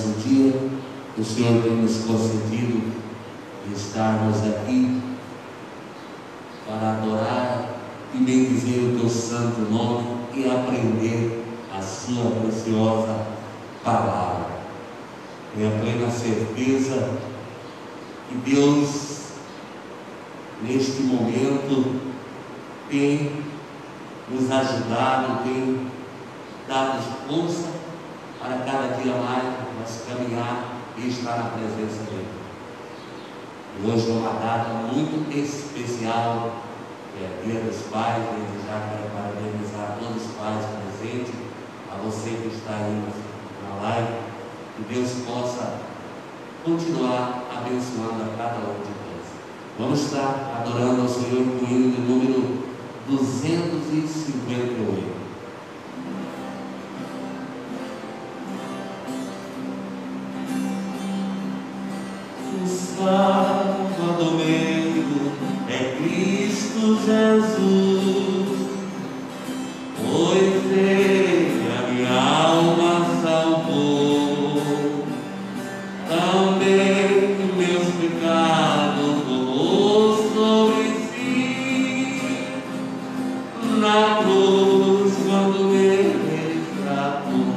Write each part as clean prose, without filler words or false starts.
mais um dia que o Senhor tem nos concedido de estarmos aqui para adorar e bendizer o teu santo nome e aprender a sua preciosa palavra. Tenho a plena certeza que Deus, neste momento, tem nos ajudado, tem dado força para cada dia mais nós caminhar e estar na presença dele. E hoje é uma data muito especial, que é Dia dos Pais. Desde já quero parabenizar todos os pais presentes, a você que está aí na live, que Deus possa continuar abençoando a cada um de nós. Vamos estar adorando ao Senhor com o hino de número 258. Salvador meu é Cristo Jesus, pois Ele a minha alma salvou, também meus pecados tomou sobre si, na cruz quando Ele tratou,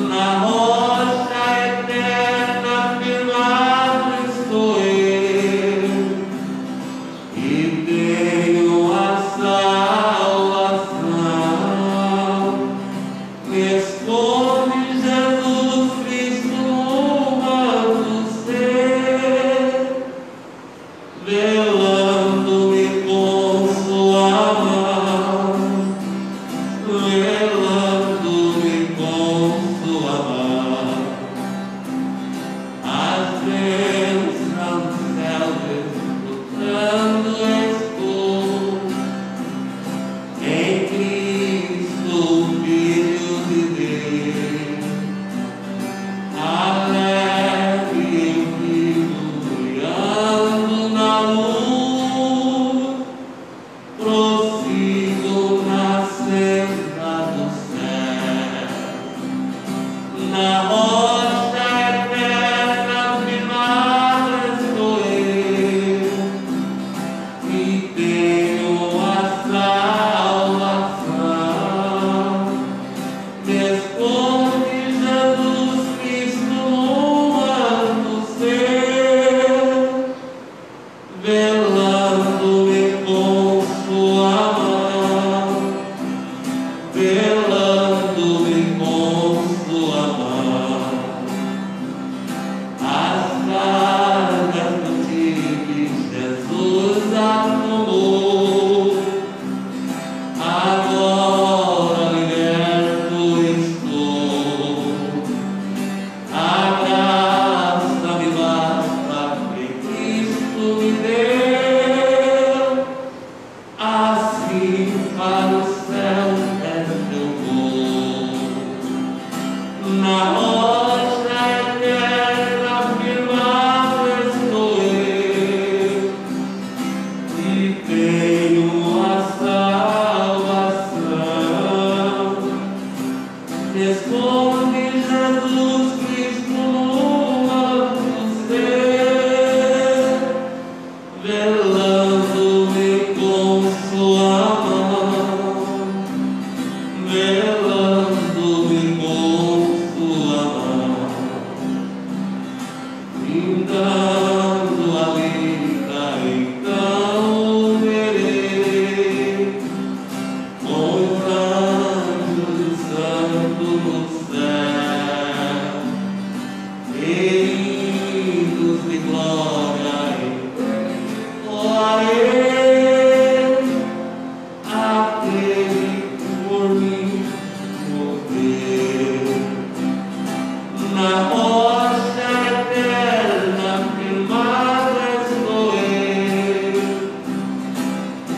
na rocha eterna firmado estou eu, e tenho a salvação. Me esconde Jesus Cristo no manto seu, velando-me com sua mão, velando-me com sua mão. As bênçãos do céu desfrutando estou, em Cristo, Filho de Deus. Alegre eu vivo brilhando na luz, prossigo na senda do céu, na rocha eterna firmado estou eu, e tenho a salvação. Me esconde Jesus Cristo no manto seu, velando-me com sua mão, velando-me com sua mão. As cargas do tigre Jesus arrumou, agora liberto estou. A graça me basta que Cristo me deu, assim para o céu é eu vou. Na rocha eterna firmado estou eu, e tenho a salvação. Me esconde Jesus Cristo no manto seu, velando-me com sua mão, velando-me com sua mão, findando a vida então verei, com os anjos santos no céu, feridos de glória e glória, aquele que por mim morreu. Na rocha eterna firmado estou eu,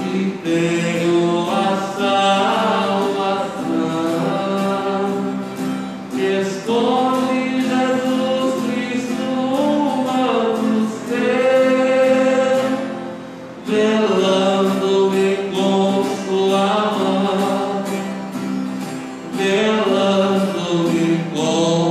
e tenho a salvação. Me esconde Jesus Cristo no manto seu, velando-me com sua mão, velando-me com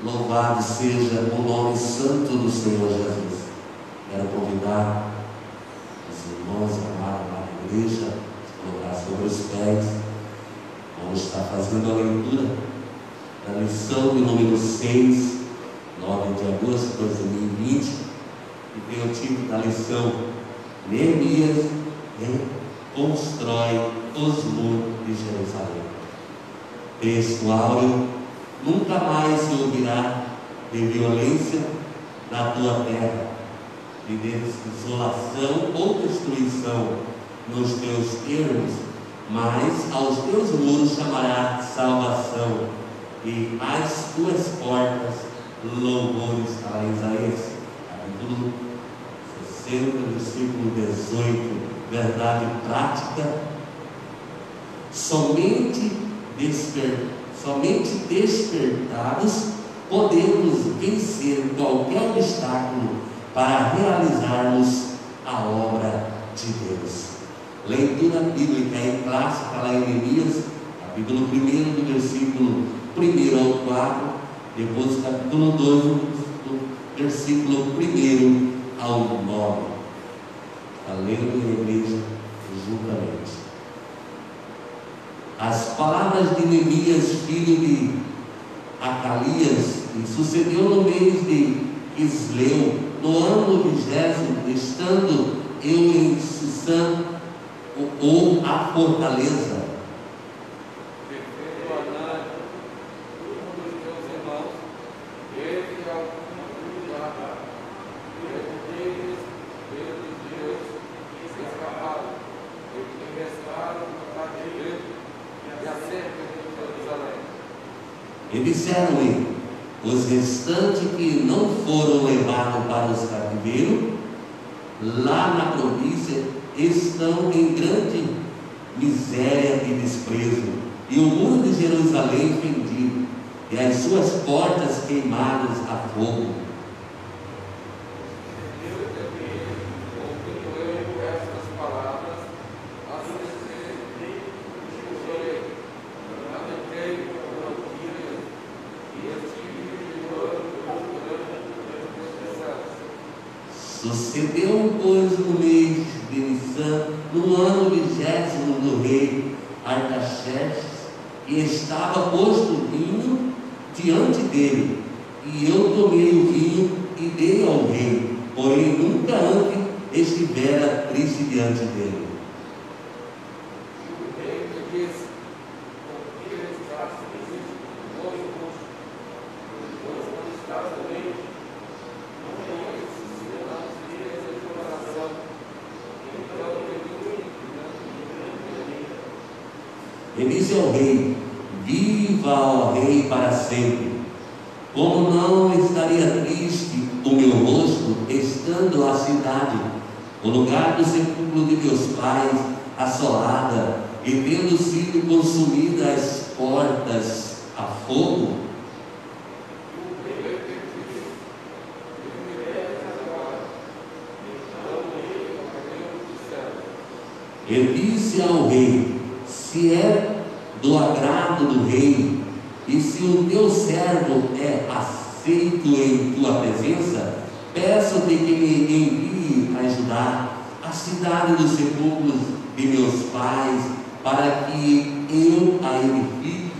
Louvado seja o nome santo do Senhor Jesus. Quero convidar os irmãos amados lá na igreja a colocar sobre os pés. Vamos estar fazendo a leitura da lição de número 6, 9 de agosto de 2020, que tem o título da lição: Neemias reconstrói os muros de Jerusalém. Texto áureo: nunca mais se ouvirá de violência na tua terra, de desolação ou destruição nos teus termos, mas aos teus muros chamará salvação, e às tuas portas louvores. Está lá em Isaías, capítulo 60, versículo 18. Verdade prática: somente despertados podemos vencer qualquer obstáculo para realizarmos a obra de Deus. Leitura bíblica em clássica lá em Neemias, capítulo 1, do versículo 1 ao 4, depois do capítulo 2, do versículo 1 ao 9. Está lendo em igreja juntamente. As palavras de Neemias, filho de Acalias, que sucedeu no mês de Quisleu, no ano 20, estando eu em Susã, ou a fortaleza. E disseram-lhe: os restantes que não foram levados para os cativeiros, lá na província, estão em grande miséria e desprezo, e o muro de Jerusalém fendido, e as suas portas queimadas a fogo. Sucedeu, pois, no mês de Nissan, no ano 20 do rei Artaxerxes, e estava posto vinho diante dele, e eu tomei o vinho e dei ao rei, porém nunca antes estivera triste diante dele. E disse ao rei: viva, ó rei, para sempre. Como não estaria triste o meu rosto, estando a cidade, o lugar do sepulcro de meus pais, assolada, e tendo sido consumidas as portas a fogo? E disse ao rei: se é do agrado do rei, e se o teu servo é aceito em tua presença, peço-te que me envie ajudar a cidade dos sepulcros de meus pais, para que eu a edifique.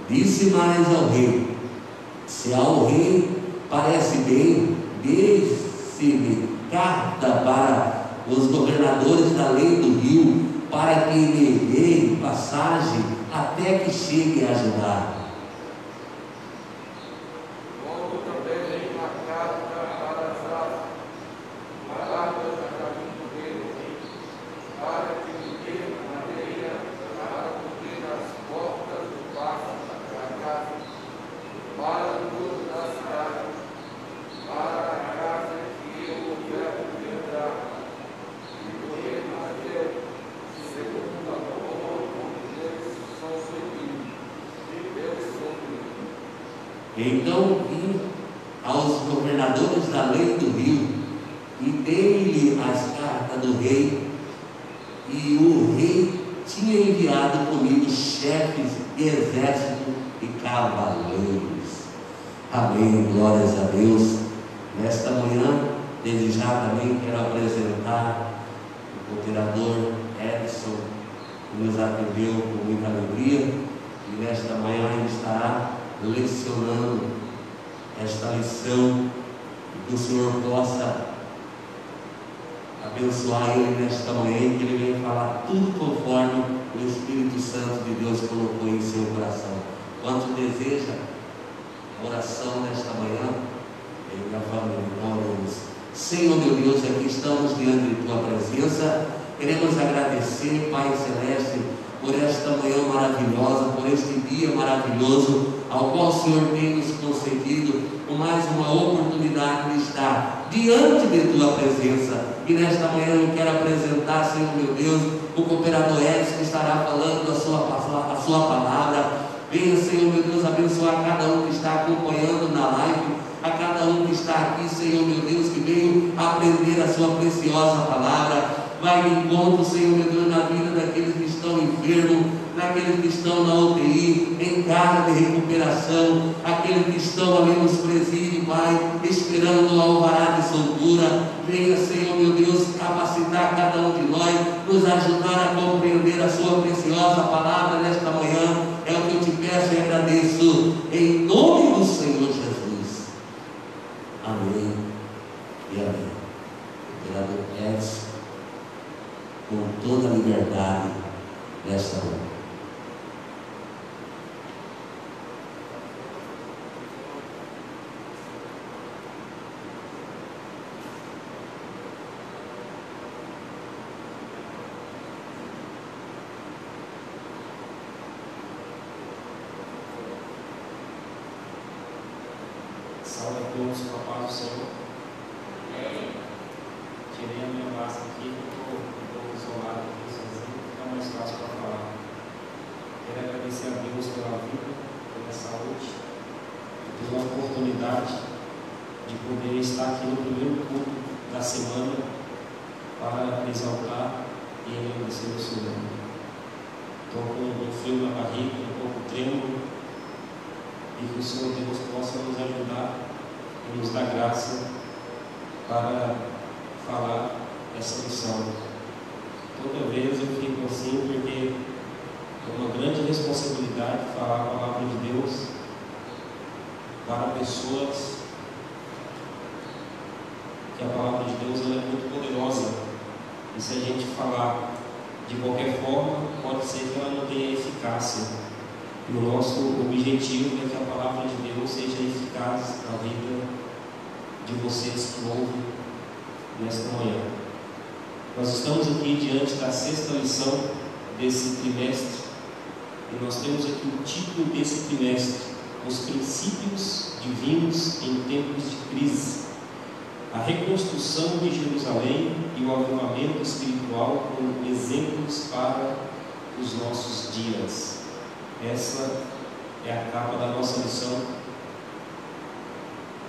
Disse mais ao rei: se ao rei parece bem, dê-se-me carta para os governadores da lei do rio, para que me deem passagem até que chegue a ajudar. Então vi aos governadores da lei do rio e dei-lhe as cartas do rei, e o rei tinha enviado comigo chefes de exército e cavaleiros. Amém, glórias a Deus. Nesta manhã, desde já também quero apresentar o cooperador Edson, que nos atendeu com muita alegria, e nesta manhã ele estará lecionando esta lição, e que o Senhor possa abençoar ele nesta manhã, e que ele venha falar tudo conforme o Espírito Santo de Deus colocou em seu coração. Quanto deseja a oração nesta manhã, eu e a família, oramos. Senhor meu Deus, aqui estamos diante de tua presença, queremos agradecer, Pai Celeste, por esta manhã maravilhosa, por este dia maravilhoso, ao qual o Senhor tem nos concedido com mais uma oportunidade de estar diante de tua presença. E nesta manhã eu quero apresentar, Senhor meu Deus, o cooperador Edson, que estará falando a sua palavra. Venha, Senhor meu Deus, abençoar cada um que está acompanhando na live, a cada um que está aqui, Senhor meu Deus, que veio aprender a sua preciosa palavra. Vai de encontro, Senhor meu Deus, na vida daqueles que estão enfermos, daqueles que estão na UTI, em casa de recuperação, aqueles que estão ali nos presídios, Pai, esperando o alvará de soltura. Venha, Senhor meu Deus, capacitar cada um de nós, nos ajudar a compreender a sua preciosa palavra nesta manhã. É o que eu te peço e agradeço, em nome do Senhor Jesus. Amém e amém. Vereador Edson, com toda a liberdade desta hora. Salve a todos com a paz do Senhor. Tirei a minha máscara aqui, estou um pouco isolado aqui sozinho, fica mais fácil para falar. Quero agradecer a Deus pela vida, pela saúde, pela oportunidade de poder estar aqui no primeiro culto da semana para exaltar e agradecer o Senhor. Estou com um frio na barriga, um pouco trêmulo, e que o Senhor Deus possa nos ajudar e nos dar graça para falar essa lição. Toda vez eu fico assim, porque é uma grande responsabilidade falar a palavra de Deus para pessoas que a palavra de Deus ela é muito poderosa, e se a gente falar de qualquer forma, pode ser que ela não tenha eficácia. E o nosso objetivo é que a palavra de Deus seja eficaz na vida de vocês que ouvem nesta manhã. Nós estamos aqui diante da sexta lição desse trimestre, e nós temos aqui o título desse trimestre: Os princípios divinos em tempos de crise. A reconstrução de Jerusalém e o avivamento espiritual como exemplos para os nossos dias. Essa é a capa da nossa lição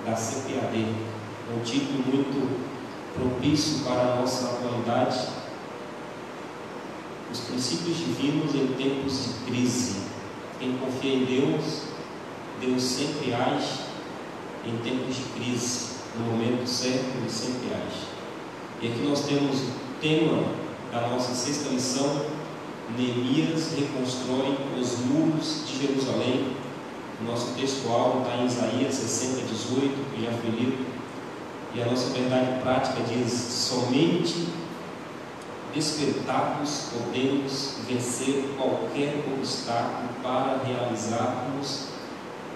da CPAD, um título muito propício para a nossa atualidade. Os princípios divinos em tempos de crise. Quem confia em Deus, Deus sempre age em tempos de crise. No momento certo, Ele sempre age. E aqui nós temos o tema da nossa sexta lição: Neemias reconstrói os muros de Jerusalém. O nosso textual está em Isaías 60:18, que já foi lido. E a nossa verdade prática diz: somente despertados podemos vencer qualquer obstáculo para realizarmos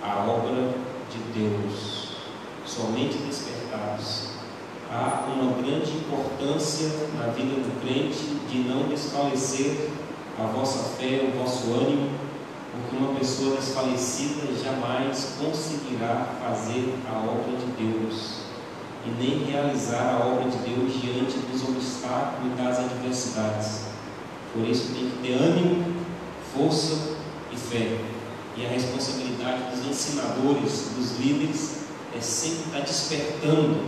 a obra de Deus. Somente despertados. Há uma grande importância na vida do crente de não desfalecer a vossa fé, o vosso ânimo, porque uma pessoa desfalecida jamais conseguirá fazer a obra de Deus e nem realizar a obra de Deus diante dos obstáculos e das adversidades. Por isso tem que ter ânimo, força e fé. E a responsabilidade dos ensinadores, dos líderes, é sempre estar despertando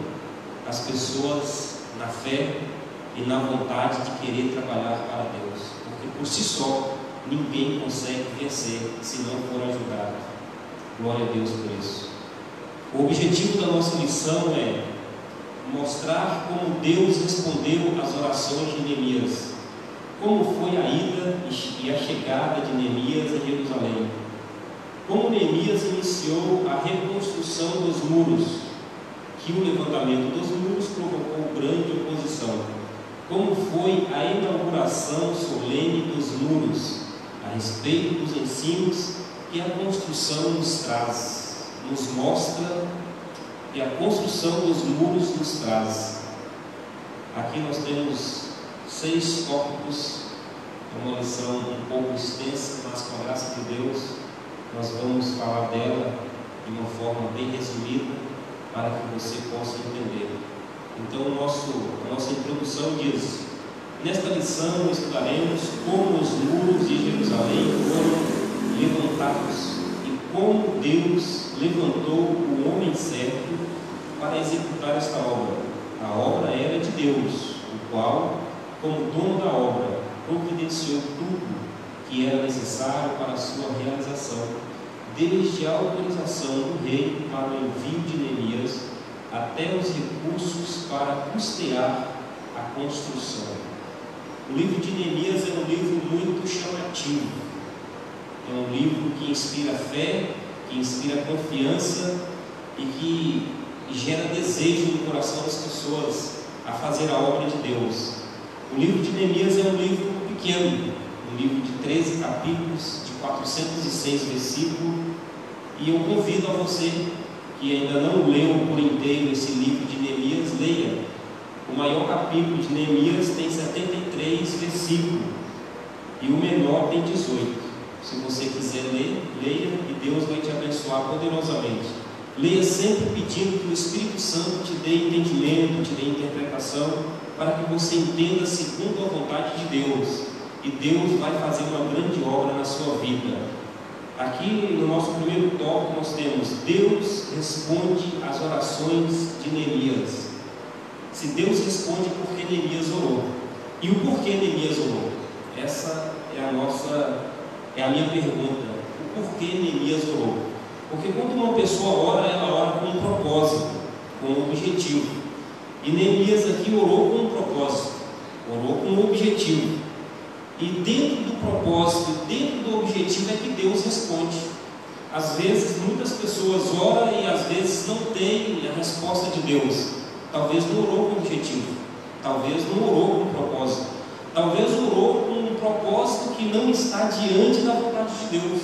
as pessoas na fé e na vontade de querer trabalhar para Deus. Porque por si só, ninguém consegue vencer se não for ajudado. Glória a Deus por isso. O objetivo da nossa lição é mostrar como Deus respondeu às orações de Neemias, como foi a ida e a chegada de Neemias a Jerusalém, como Neemias iniciou a reconstrução dos muros, que o levantamento dos muros provocou grande oposição, como foi a inauguração solene dos muros, a respeito dos ensinos que a construção nos traz, nos mostra que a construção dos muros nos traz. Aqui nós temos 6 tópicos, é uma lição um pouco extensa, mas com a graça de Deus nós vamos falar dela de uma forma bem resumida para que você possa entender. Então a nossa introdução diz: nesta lição estudaremos como os muros de Jerusalém foram levantados e como Deus levantou o homem certo para executar esta obra. A obra era de Deus, o qual, como dono da obra, providenciou tudo que era necessário para a sua realização, desde a autorização do rei para o envio de Neemias até os recursos para custear a construção. O livro de Neemias é um livro muito chamativo, é um livro que inspira fé, que inspira confiança e que gera desejo no coração das pessoas a fazer a obra de Deus. O livro de Neemias é um livro pequeno, um livro de 13 capítulos, de 406 versículos, e eu convido a você que ainda não leu por inteiro esse livro de Neemias, leia. O maior capítulo de Neemias tem 73 versículos e o menor tem 18. Se você quiser ler, leia, e Deus vai te abençoar poderosamente. Leia sempre pedindo que o Espírito Santo te dê entendimento, te dê interpretação, para que você entenda segundo a vontade de Deus, e Deus vai fazer uma grande obra na sua vida. Aqui no nosso primeiro tópico nós temos: Deus responde às orações de Neemias. Se Deus responde, por que Neemias orou? E o porquê Neemias orou? Essa é a minha pergunta. O porquê Neemias orou? Porque quando uma pessoa ora, ela ora com um propósito, com um objetivo. E Neemias aqui orou com um propósito, orou com um objetivo. E dentro do propósito, dentro do objetivo é que Deus responde. Às vezes, muitas pessoas oram e às vezes não têm a resposta de Deus. Talvez não orou com objetivo, talvez não orou com propósito, talvez orou com um propósito que não está diante da vontade de Deus.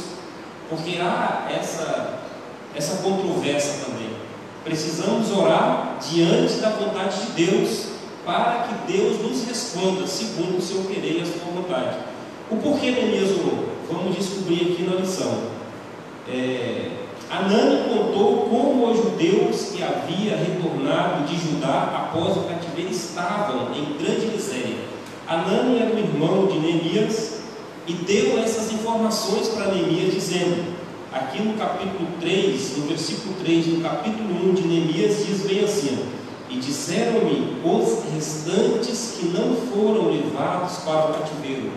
Porque há essa controvérsia também. Precisamos orar diante da vontade de Deus, para que Deus nos responda segundo o seu querer e a sua vontade. O porquê Neemias orou? Vamos descobrir aqui na lição. Anani contou como os judeus que havia retornado de Judá após o cativeiro estavam em grande miséria. Anani era o irmão de Neemias e deu essas informações para Neemias, dizendo, aqui no capítulo 3, no versículo 3, no capítulo 1 de Neemias, diz bem assim: e disseram-me os restantes que não foram levados para o cativeiro,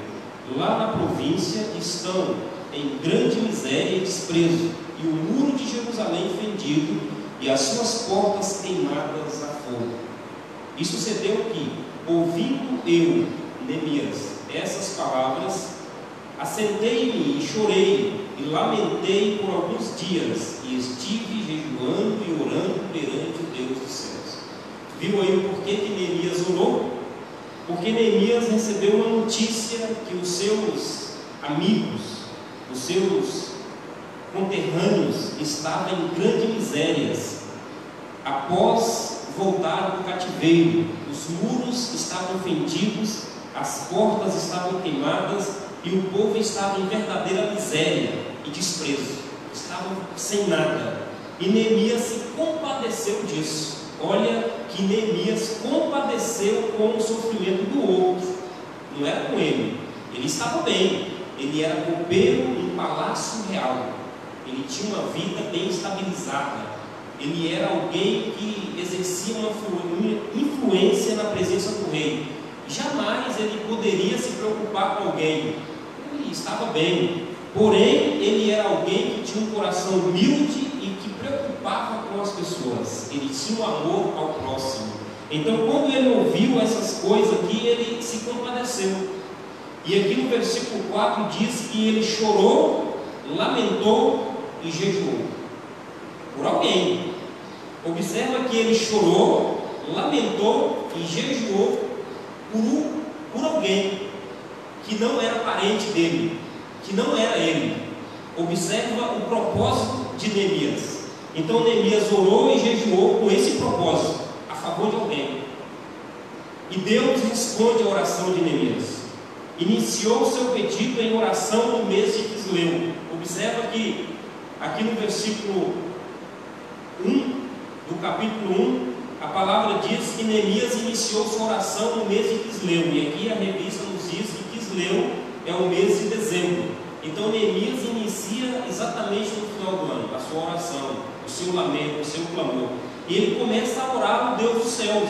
lá na província estão em grande miséria e desprezo, e o muro de Jerusalém fendido, e as suas portas queimadas a fogo. E sucedeu que, ouvindo eu, Neemias, essas palavras, assentei-me e chorei, e lamentei por alguns dias, e estive jejuando e orando perante o Deus dos céus. Viu aí o porquê que Neemias orou? Porque Neemias recebeu uma notícia que os seus amigos, os seus conterrâneos estavam em grandes misérias após voltar do cativeiro. Os muros estavam fendidos, as portas estavam queimadas e o povo estava em verdadeira miséria e desprezo, estavam sem nada. E Neemias se compadeceu disso. Olha que Neemias compadeceu com o sofrimento do outro, não era com ele. Ele estava bem, ele era copeiro em palácio real, ele tinha uma vida bem estabilizada, ele era alguém que exercia uma influência na presença do rei. Jamais ele poderia se preocupar com alguém, ele estava bem, porém ele era alguém que tinha um coração humilde e que preocupava com as pessoas, ele tinha um amor ao próximo. Então, quando ele ouviu essas coisas aqui, ele se compadeceu. E aqui no versículo 4 diz que ele chorou, lamentou e jejuou por alguém. Observa que ele chorou, lamentou e jejuou por alguém que não era parente dele, que não era ele. Observa o propósito de Neemias. Então Neemias orou e jejuou com esse propósito, a favor de alguém. E Deus responde a oração de Neemias. Iniciou o seu pedido em oração no mês de Quisleu. Observa que aqui no versículo 1 do capítulo 1, a palavra diz que Neemias iniciou sua oração no mês de Quisleu. E aqui a revista nos diz que Quisleu é o mês de dezembro. Então Neemias inicia exatamente no final do ano a sua oração, o seu lamento, o seu clamor. E ele começa a orar ao Deus dos céus.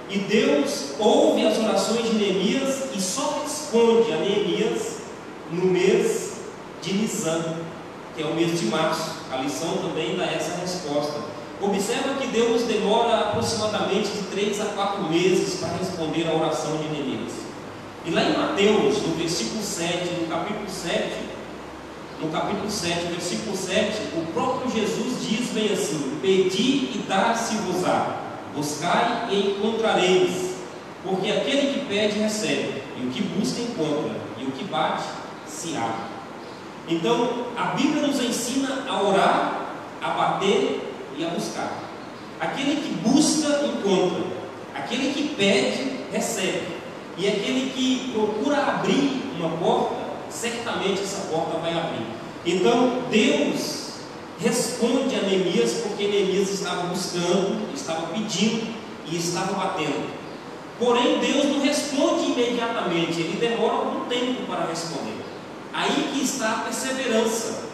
E Deus ouve as orações de Neemias e só responde a Neemias no mês de Nisan, que é o mês de março. A lição também dá essa resposta. Observa que Deus demora aproximadamente de 3 a 4 meses para responder a oração de Neemias. E lá em Mateus, no versículo 7, no capítulo 7, versículo 7, o próprio Jesus diz bem assim: pedi e dar-se-vos-á, buscai e encontrareis, porque aquele que pede recebe, e o que busca encontra, e o que bate se abre. Então a Bíblia nos ensina a orar, a bater e a buscar. Aquele que busca encontra, aquele que pede recebe, e aquele que procura abrir uma porta, certamente essa porta vai abrir. Então Deus responde a Neemias, porque Neemias estava buscando, estava pedindo e estava batendo. Porém Deus não responde imediatamente, ele demora algum tempo para responder. Aí que está a perseverança,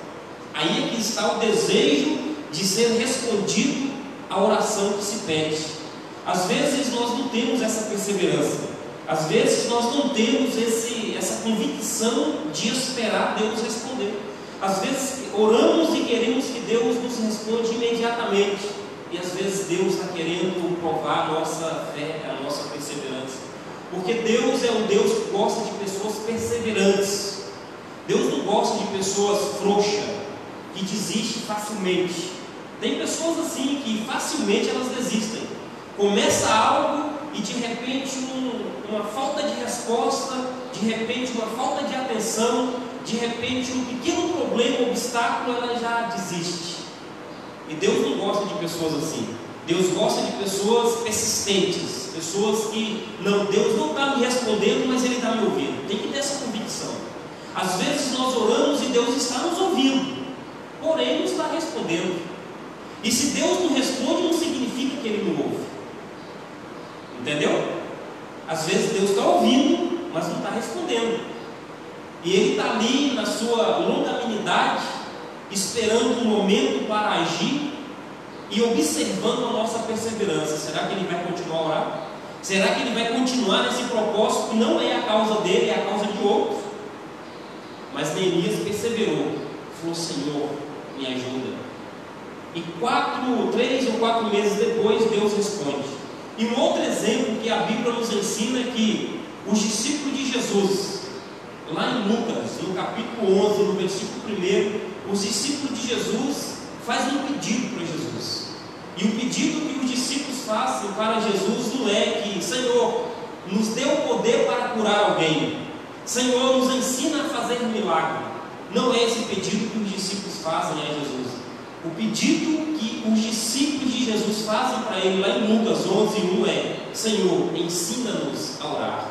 aí é que está o desejo de ser respondido a oração que se pede. Às vezes nós não temos essa perseverança, às vezes nós não temos essa convicção de esperar Deus responder. Às vezes oramos e queremos que Deus nos responda imediatamente, e às vezes Deus está querendo provar a nossa fé, a nossa perseverança, porque Deus é um Deus que gosta de pessoas perseverantes. Deus não gosta de pessoas frouxas, que desistem facilmente. Tem pessoas assim que facilmente elas desistem. Começa algo e de repente uma falta de resposta, de repente uma falta de atenção, de repente um pequeno problema, um obstáculo, ela já desiste. E Deus não gosta de pessoas assim. Deus gosta de pessoas persistentes, pessoas que, não, Deus não está me respondendo, mas Ele está me ouvindo. Tem que ter essa convicção. Às vezes nós oramos e Deus está nos ouvindo, porém não está respondendo. E se Deus não responde, não significa que Ele não ouve. Entendeu? Às vezes Deus está ouvindo, mas não está respondendo. E Ele está ali na sua longanimidade, esperando um momento para agir e observando a nossa perseverança. Será que Ele vai continuar a orar? Será que Ele vai continuar nesse propósito que não é a causa dele, é a causa de outros? Mas Neemias perseverou, falou: Senhor, me ajuda. E 3 ou 4 meses depois, Deus responde. E um outro exemplo que a Bíblia nos ensina é que os discípulos de Jesus, lá em Lucas, no capítulo 11, no versículo 1, os discípulos de Jesus fazem um pedido para Jesus. E o pedido que os discípulos fazem para Jesus não é que: Senhor, nos dê o poder para curar alguém, Senhor, nos ensina a fazer um milagre. Não é esse pedido que os discípulos fazem a Jesus. O pedido que os discípulos de Jesus fazem para Ele, lá em Lucas 11:1, é: Senhor, ensina-nos a orar.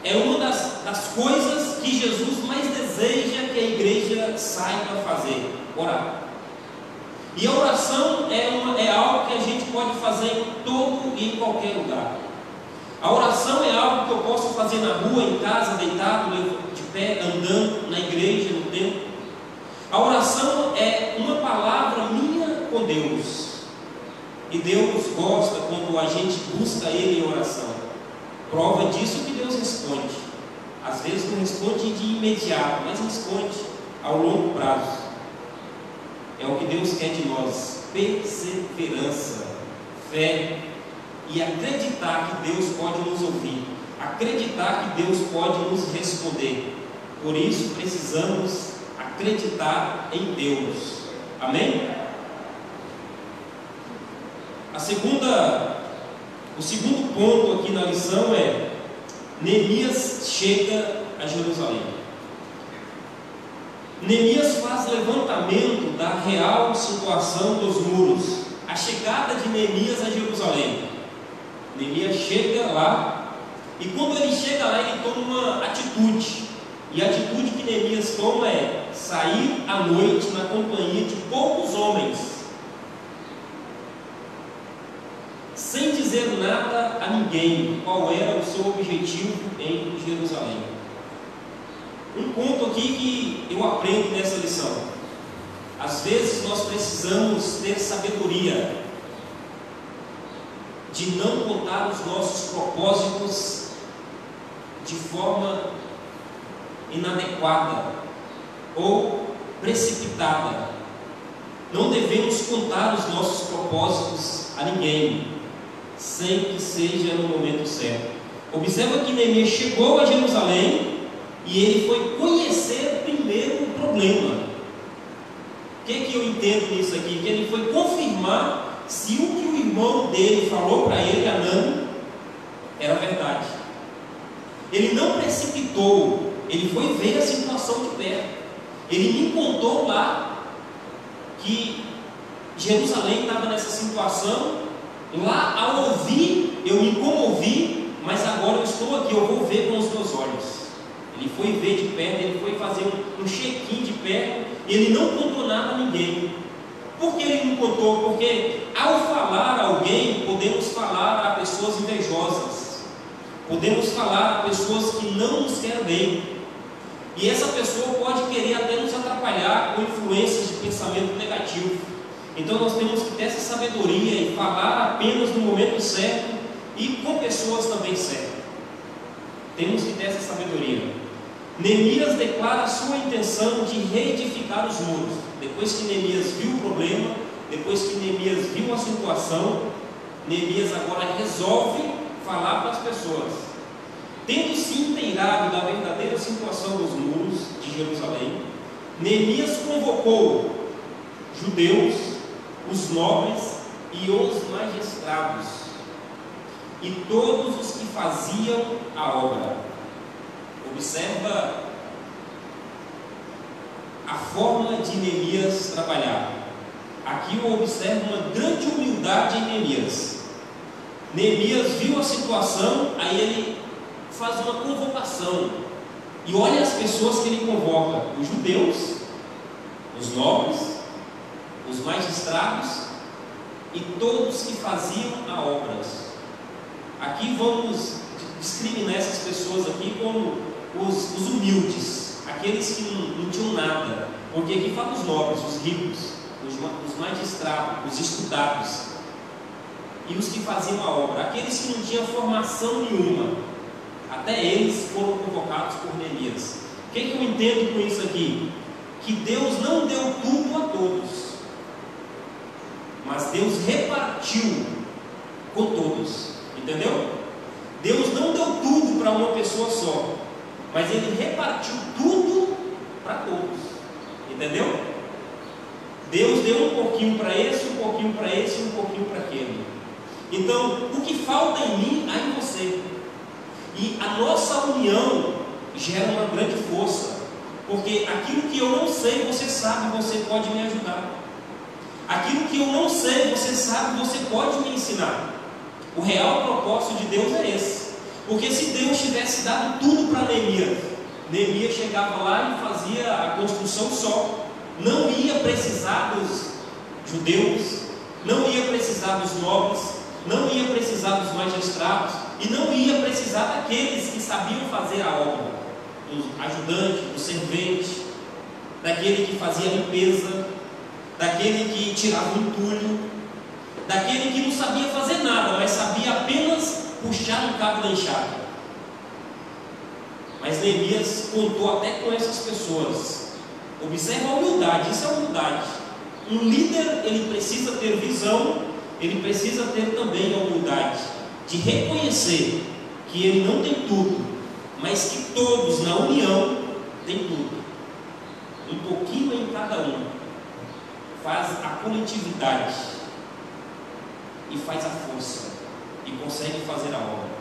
É uma das coisas que Jesus mais deseja que a igreja saiba fazer: orar. E a oração é algo que a gente pode fazer em todo e em qualquer lugar. A oração é algo que eu posso fazer na rua, em casa, deitado, de pé, andando, na igreja, no templo. A oração é uma palavra minha com Deus. E Deus gosta quando a gente busca Ele em oração. Prova disso que Deus responde. Às vezes não responde de imediato, mas responde ao longo prazo. É o que Deus quer de nós: perseverança, fé e acreditar que Deus pode nos ouvir, acreditar que Deus pode nos responder. Por isso precisamos acreditar em Deus. Amém? O segundo ponto aqui na lição é: Neemias chega a Jerusalém. Neemias faz levantamento da real situação dos muros. A chegada de Neemias a Jerusalém. Neemias chega lá, e quando ele chega lá, ele toma uma atitude. E a atitude que Neemias toma é sair à noite na companhia de poucos homens, sem dizer nada a ninguém qual era o seu objetivo em Jerusalém. Um ponto aqui que eu aprendo nessa lição: às vezes nós precisamos ter sabedoria de não contar os nossos propósitos de forma inadequada ou precipitada. Não devemos contar os nossos propósitos a ninguém, sem que seja no momento certo. Observa que Neemias chegou a Jerusalém e ele foi conhecer primeiro o problema. O que eu entendo nisso aqui? Que ele foi confirmar se o que o irmão dele falou para ele, Hanani, era verdade. Ele não precipitou, ele foi ver a situação de perto. Ele me contou lá que Jerusalém estava nessa situação. Lá, ao ouvir, eu me comovi, mas agora eu estou aqui, eu vou ver com os meus olhos. Ele foi ver de perto, ele foi fazer um check-in de perto, ele não contou nada a ninguém. Por que ele não contou? Porque ao falar a alguém, podemos falar a pessoas invejosas, podemos falar a pessoas que não nos querem bem, e essa pessoa pode querer até nos atrapalhar com influências de pensamento negativo. Então nós temos que ter essa sabedoria e falar apenas no momento certo e com pessoas também certas. Temos que ter essa sabedoria. Neemias declara a sua intenção de reedificar os muros. Depois que Neemias viu o problema, depois que Neemias viu a situação, Neemias agora resolve falar para as pessoas. Tendo se inteirado da verdadeira situação dos muros de Jerusalém, Neemias convocou judeus, os nobres e os magistrados, e todos os que faziam a obra. Observa a forma de Neemias trabalhar. Aqui eu observo uma grande humildade em Neemias. Neemias viu a situação, aí ele faz uma convocação, e olha as pessoas que ele convoca: os judeus, os nobres, os magistrados e todos que faziam a obras. Aqui vamos discriminar essas pessoas aqui como os humildes, aqueles que não tinham nada, porque aqui fala os nobres, os ricos, os magistrados, os estudados e os que faziam a obra, aqueles que não tinham formação nenhuma. Até eles foram convocados por Neemias. O que eu entendo com isso aqui? Que Deus não deu tudo a todos, mas Deus repartiu com todos. Entendeu? Deus não deu tudo para uma pessoa só, mas Ele repartiu tudo para todos. Entendeu? Deus deu um pouquinho para esse, um pouquinho para esse e um pouquinho para aquele. Então, o que falta em mim, há em você. E a nossa união gera uma grande força, porque aquilo que eu não sei, você sabe, você pode me ajudar. Aquilo que eu não sei, você sabe, você pode me ensinar. O real propósito de Deus é esse. Porque se Deus tivesse dado tudo para Neemias, Neemias chegava lá e fazia a construção só. Não ia precisar dos judeus, não ia precisar dos nobres, não ia precisar dos magistrados, e não ia precisar daqueles que sabiam fazer a obra, dos ajudantes, dos serventes. daquele que fazia limpeza, daquele que tirava o entulho, daquele que não sabia fazer nada, mas sabia apenas puxar um cabo da enxada. Mas Neemias contou até com essas pessoas. Observa a humildade, isso é humildade. Um líder, ele precisa ter visão, ele precisa ter também a humildade de reconhecer que ele não tem tudo, mas que todos na união têm tudo. Um pouquinho em cada um faz a coletividade e faz a força e consegue fazer a obra.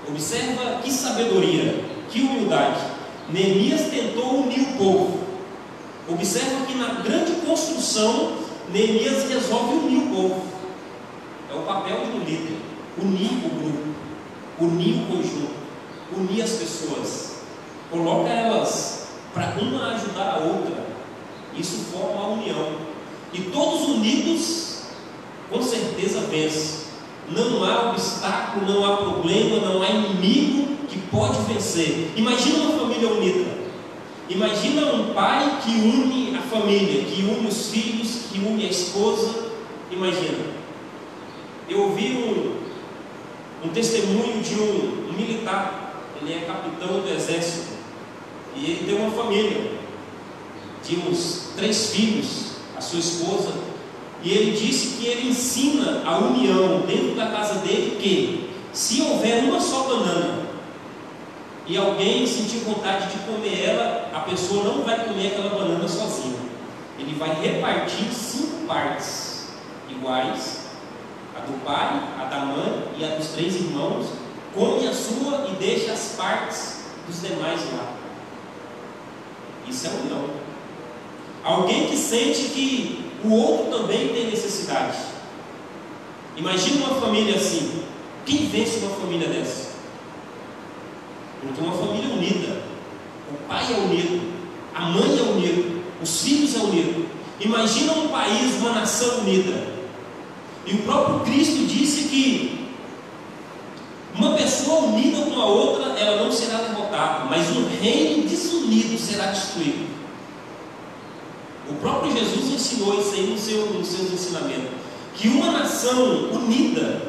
Observa que sabedoria, que humildade. Neemias tentou unir o povo. Observa que na grande construção Neemias resolve unir o povo. É o papel de um líder: unir o grupo, unir o conjunto, unir as pessoas, coloca elas para uma ajudar a outra. Isso forma a união, e todos unidos com certeza vencem. Não há obstáculo, não há problema, não há inimigo que pode vencer. Imagina uma família unida. Imagina um pai que une a família, que une os filhos, que une a esposa. Imagina. Eu ouvi um testemunho de um militar. Ele é capitão do exército e ele tem uma família de uns 3 filhos, a sua esposa. E ele disse que ele ensina a união dentro da casa dele, que se houver uma só banana e alguém sentir vontade de comer ela, a pessoa não vai comer aquela banana sozinha. Ele vai repartir 5 partes iguais, a do pai, a da mãe e a dos 3 irmãos. Come a sua e deixa as partes dos demais lá. Isso é união. Alguém que sente que o outro também tem necessidade. Imagina uma família assim. Quem vence uma família dessa? Porque uma família unida, o pai é unido, a mãe é unida, os filhos é unido. Imagina um país, uma nação unida. E o próprio Cristo disse que uma pessoa unida com a outra, ela não será derrotada, mas um reino desunido será destruído. O próprio Jesus ensinou isso aí nos seus ensinamentos, que uma nação unida,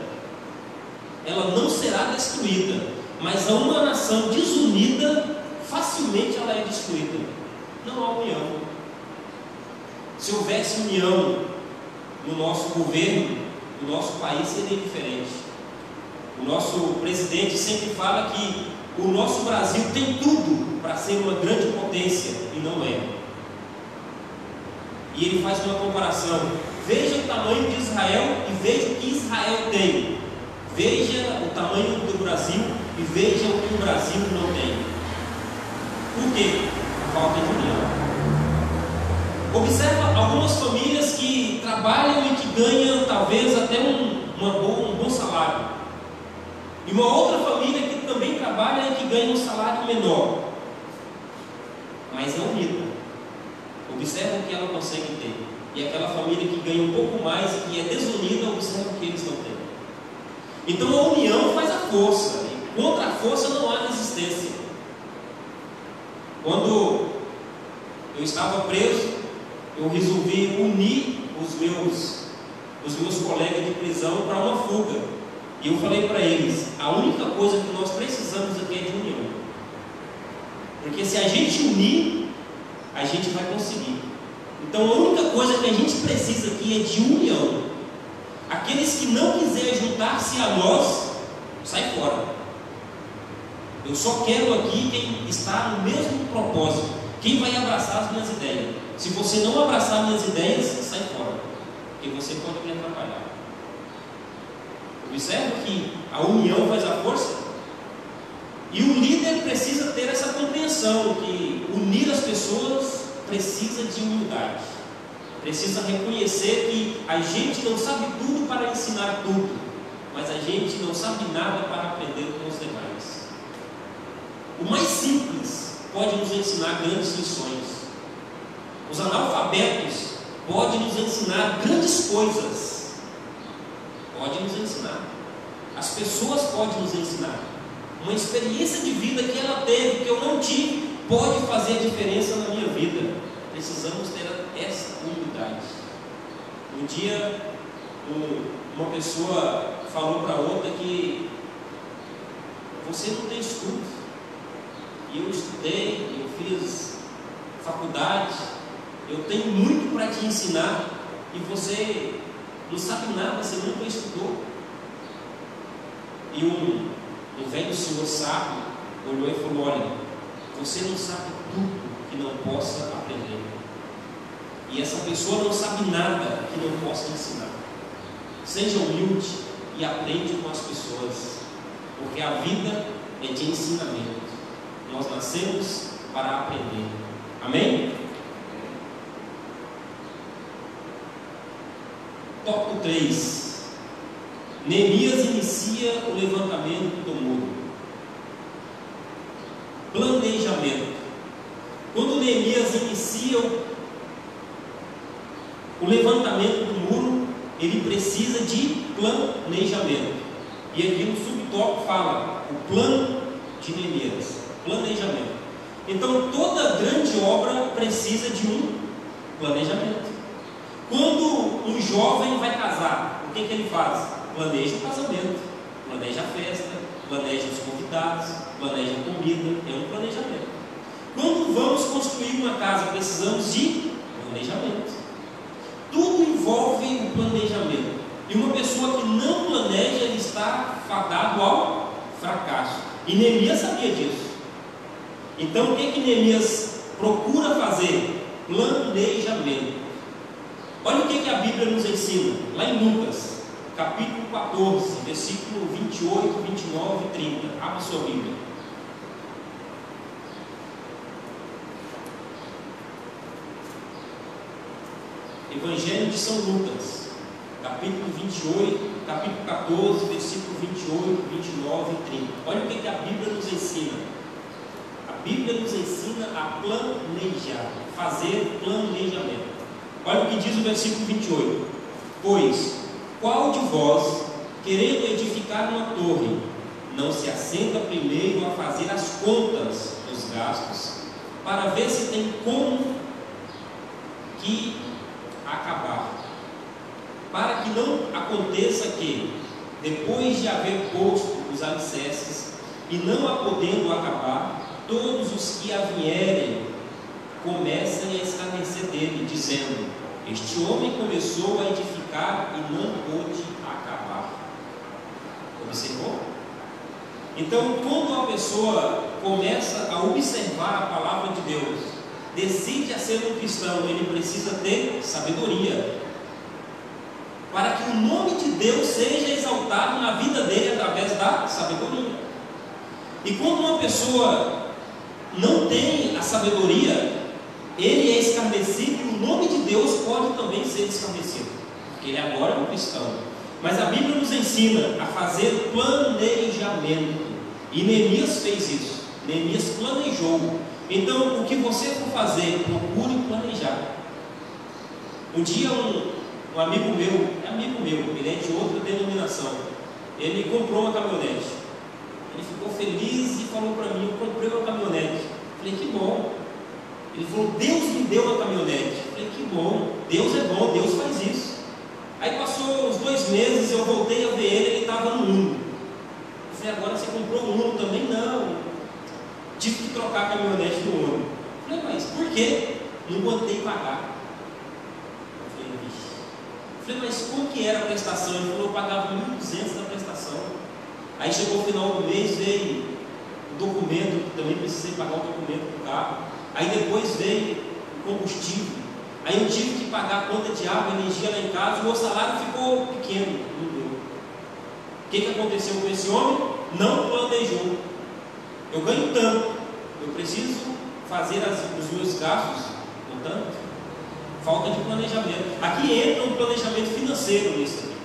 ela não será destruída, mas uma nação desunida, facilmente ela é destruída. Não há união. Se houvesse união no nosso governo, no nosso país, seria diferente. O nosso presidente sempre fala que o nosso Brasil tem tudo para ser uma grande potência, e não é. E ele faz uma comparação: veja o tamanho de Israel e veja o que Israel tem. Veja o tamanho do Brasil e veja o que o Brasil não tem. Por quê? A falta de união. Observa algumas famílias que trabalham e que ganham talvez até um bom salário, e uma outra família que também trabalha e que ganha um salário menor, mas é unida. Observa o que ela consegue ter. E aquela família que ganha um pouco mais e que é desunida, observa o que eles não têm. Então a união faz a força. E contra a força não há resistência. Quando eu estava preso, eu resolvi unir os meus colegas de prisão para uma fuga. E eu falei para eles: a única coisa que nós precisamos aqui é de união. Porque se a gente unir, a gente vai conseguir. Então a única coisa que a gente precisa aqui é de união. Aqueles que não quiserem juntar-se a nós, sai fora. Eu só quero aqui quem está no mesmo propósito, quem vai abraçar as minhas ideias. Se você não abraçar as minhas ideias, sai fora, porque você pode me atrapalhar. Observa que a união faz a força. E o líder precisa ter essa compreensão que unir as pessoas precisa de humildade. Precisa reconhecer que a gente não sabe tudo para ensinar tudo, mas a gente não sabe nada para aprender com os demais. O mais simples pode nos ensinar grandes lições. Os analfabetos podem nos ensinar grandes coisas. Pode nos ensinar. As pessoas podem nos ensinar. Uma experiência de vida que ela teve, que eu não tive, pode fazer diferença na minha vida. precisamos ter essa humildade. Um dia, uma pessoa falou para outra que você não tem estudo. E eu estudei, eu fiz faculdade, eu tenho muito para te ensinar e você não sabe nada, você nunca estudou. E um velho senhor sábio olhou e falou: olha, você não sabe tudo que não possa aprender. E essa pessoa não sabe nada que não possa ensinar. Seja humilde e aprende com as pessoas, porque a vida é de ensinamento. Nós nascemos para aprender. Amém? Tópico 3. Neemias inicia o levantamento do muro. Planejamento. Quando Neemias inicia o levantamento do muro, ele precisa de planejamento. E aqui no subtópico fala o plano de Neemias. Planejamento. Então toda grande obra precisa de um planejamento. Quando um jovem vai casar, o que ele faz? Planeja o casamento, planeja a festa, planeja os convidados, planeja a comida, é um planejamento. Quando vamos construir uma casa, precisamos de planejamento. Tudo envolve o planejamento. E uma pessoa que não planeja, ele está fadado ao fracasso. E Neemias sabia disso. Então o que Neemias procura fazer? Planejamento. Olha o que a Bíblia nos ensina, lá em Lucas, capítulo 14, versículo 28, 29 e 30. Abra sua Bíblia. Evangelho de São Lucas, capítulo 28, capítulo 14, versículo 28, 29 e 30. Olha o que a Bíblia nos ensina. A Bíblia nos ensina a planejar, fazer planejamento. Olha o que diz o versículo 28. Pois, qual de vós, querendo edificar uma torre, não se assenta primeiro a fazer as contas dos gastos, para ver se tem como que acabar, para que não aconteça que, depois de haver posto os alicerces, e não a podendo acabar, todos os que a vierem comecem a escarnecer dele, dizendo: este homem começou a edificar e não pôde acabar. Observou? Então, quando a pessoa começa a observar a palavra de Deus, decide a ser um cristão, ele precisa ter sabedoria, para que o nome de Deus seja exaltado na vida dele através da sabedoria. E quando uma pessoa não tem a sabedoria, ele é escarnecido e o nome de Deus pode também ser escarnecido, porque ele agora é um cristão. Mas a Bíblia nos ensina a fazer planejamento, e Neemias fez isso. Neemias planejou. Então, o que você for fazer, procure planejar. Um dia um amigo meu, ele é de outra denominação, ele comprou uma caminhonete. Ele ficou feliz e falou para mim: eu comprei uma caminhonete. Falei: que bom. Ele falou: Deus me deu uma caminhonete. Falei: que bom, Deus é bom, Deus faz isso. Aí passou uns 2 meses, eu voltei a ver ele estava no Uno. Eu falei: agora você comprou um Uno também? Não, tive que trocar a caminhonete do Uno. Eu falei: mas por quê? Não aguentei pagar. Eu falei: vixe. Eu falei: mas como que era a prestação? Ele falou: eu pagava 1.200 da prestação. Aí chegou o final do mês, veio o documento, também precisei pagar o documento do carro. Aí depois veio o combustível. Aí eu tive que pagar a conta de água, energia lá em casa. O meu salário ficou pequeno, não deu. O que aconteceu com esse homem? Não planejou. Eu ganho tanto, eu preciso fazer os meus gastos com tanto. Falta de planejamento. Aqui entra um planejamento financeiro nisso aqui.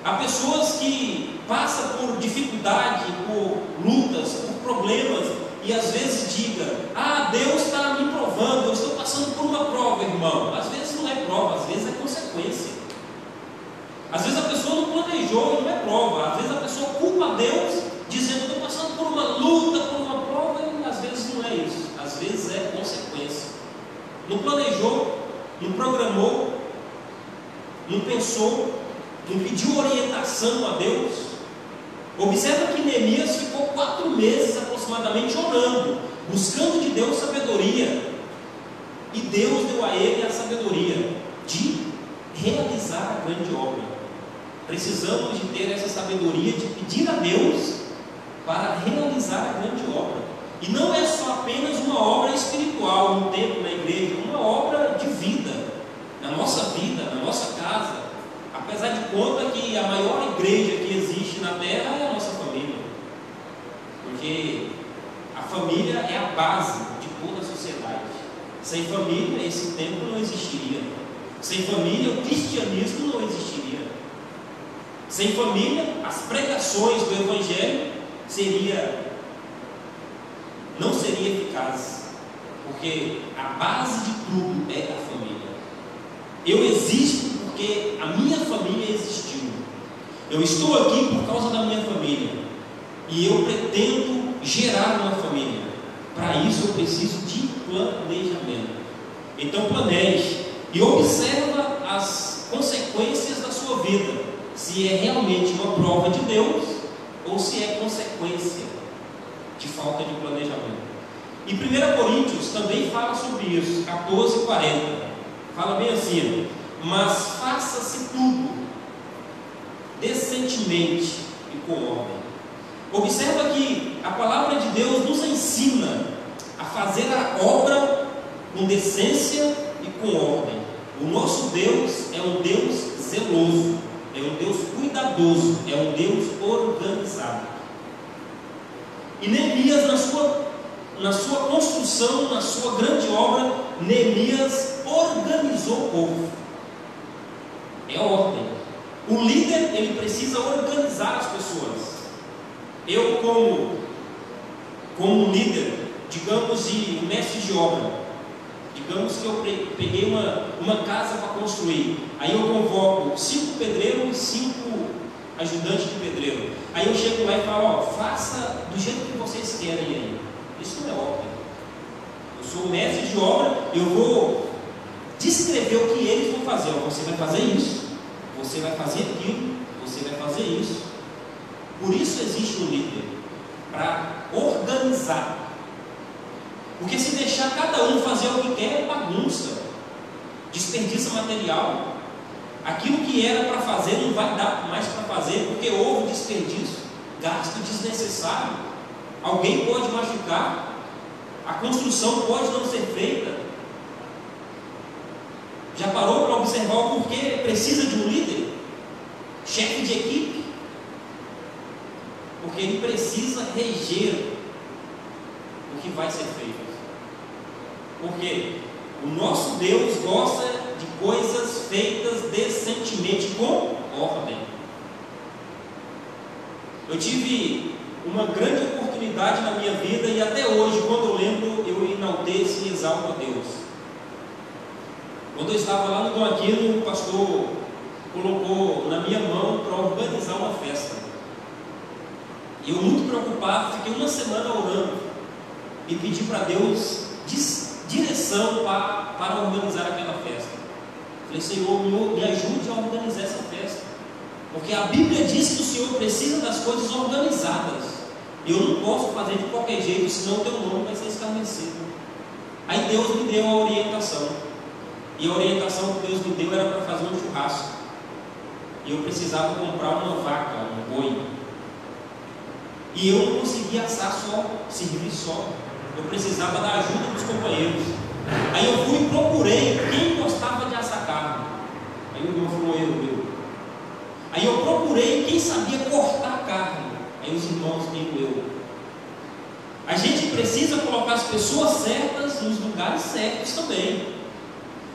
Há pessoas que passam por dificuldade, por lutas, por problemas, e às vezes diga: ah, Deus está me provando, eu estou passando por uma prova, irmão. Às vezes não é prova, às vezes é consequência. Às vezes a pessoa não planejou e não é prova. Às vezes a pessoa culpa Deus, dizendo: estou passando por uma luta, por uma prova, e às vezes não é isso. Às vezes é consequência. não planejou, não programou, não pensou, não pediu orientação a Deus. Observa que Neemias ficou 4 meses aproximadamente orando, buscando de Deus sabedoria, e Deus deu a ele a sabedoria de realizar a grande obra. Precisamos de ter essa sabedoria de pedir a Deus para realizar a grande obra. E não é só apenas uma obra espiritual no templo, na igreja, uma obra de vida, na nossa vida, na nossa casa. Apesar de conta que a maior igreja que existe na terra é a nossa família, porque a família é a base de toda a sociedade. Sem família, esse templo não existiria. Sem família, o cristianismo não existiria. Sem família, as pregações do Evangelho não seria eficaz, porque a base de tudo é a família. Eu existo porque a minha família existiu. Eu estou aqui por causa da minha família, e eu pretendo gerar uma família. Para isso eu preciso de planejamento. Então planeje e observa as consequências da sua vida, se é realmente uma prova de Deus ou se é consequência de falta de planejamento. E 1 Coríntios também fala sobre isso, 14:40. Fala bem assim: mas faça-se tudo decentemente e com ordem. Observa que a palavra de Deus nos ensina a fazer a obra com decência e com ordem. O nosso Deus é um Deus zeloso, é um Deus cuidadoso, é um Deus organizado. E Neemias, na sua construção, na sua grande obra, Neemias organizou o povo. É ordem. O líder, ele precisa organizar as pessoas. Eu, como líder, digamos, de mestre de obra, digamos que eu peguei uma casa para construir, aí eu convoco 5 pedreiros e 5 ajudantes de pedreiro. Aí eu chego lá e falo: faça do jeito que vocês querem aí. Isso não é ordem. Eu sou o mestre de obra, eu vou descrever o que eles vão fazer. Você vai fazer isso, você vai fazer aquilo, você vai fazer isso. Por isso existe um líder, para organizar. Porque se deixar cada um fazer o que quer, é bagunça, desperdiça material. Aquilo que era para fazer não vai dar mais para fazer, porque houve desperdício, gasto desnecessário. Alguém pode machucar, a construção pode não ser feita. Já parou para observar o porquê precisa de um líder? Chefe de equipe? Porque ele precisa reger o que vai ser feito. Porque o nosso Deus gosta de coisas feitas decentemente, com ordem. Eu tive uma grande oportunidade na minha vida, e até hoje, quando eu lembro, eu enalteço e exalto a Deus. Quando eu estava lá no Dom Aquino, o pastor colocou na minha mão para organizar uma festa. E eu, muito preocupado, fiquei uma semana orando e pedi para Deus direção para organizar aquela festa. Falei: Senhor, me ajude a organizar essa festa, porque a Bíblia diz que o Senhor precisa das coisas organizadas. Eu não posso fazer de qualquer jeito, senão o teu nome vai ser escarnecido. Aí Deus me deu a orientação, e a orientação que Deus me deu era para fazer um churrasco, e eu precisava comprar uma vaca, um boi, e eu não conseguia assar só, servir só. Eu precisava da ajuda dos companheiros. Aí eu fui e procurei quem gostava de assar carne. Aí o irmão falou: eu. Aí eu procurei quem sabia cortar carne. Aí os irmãos, eu. A gente precisa colocar as pessoas certas nos lugares certos também.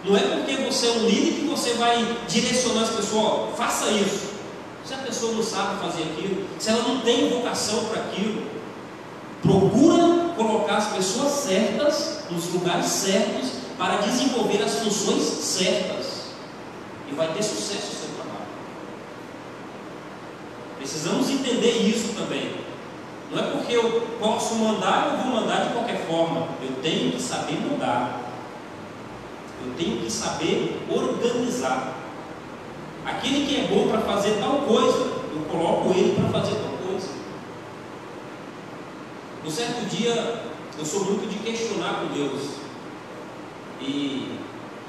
Não é porque você é um líder que você vai direcionar as pessoas: ó, faça isso. Se a pessoa não sabe fazer aquilo, se ela não tem vocação para aquilo, procura colocar as pessoas certas nos lugares certos para desenvolver as funções certas, e vai ter sucesso o seu trabalho. Precisamos entender isso também. Não é porque eu posso mandar, eu vou mandar de qualquer forma. Eu tenho que saber mandar. Eu tenho que saber organizar. Aquele que é bom para fazer tal coisa, eu coloco ele para fazer tal coisa. Um certo dia, eu sou muito de questionar com Deus. E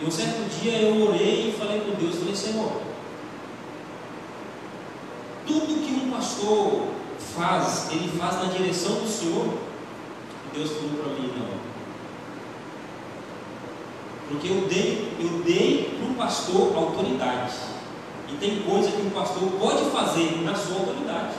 um certo dia eu orei e falei com Deus, falei, Senhor, tudo que um pastor faz, ele faz na direção do Senhor? E Deus falou para mim, não. Porque eu dei para o pastor autoridade. E tem coisa que o pastor pode fazer na sua autoridade.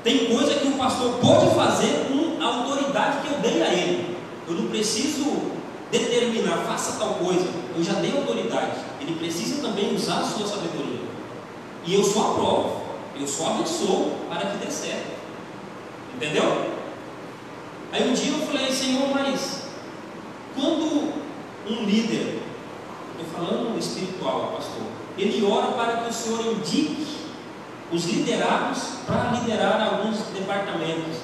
Tem coisa que o pastor pode fazer com a autoridade que eu dei a ele. Eu não preciso determinar, faça tal coisa. Eu já dei autoridade. Ele precisa também usar a sua sabedoria. E eu só aprovo, eu só abençoo para que dê certo. Entendeu? Aí um dia eu falei, Senhor, mas quando um líder, estou falando espiritual, pastor, ele ora para que o Senhor indique os liderados para liderar alguns departamentos.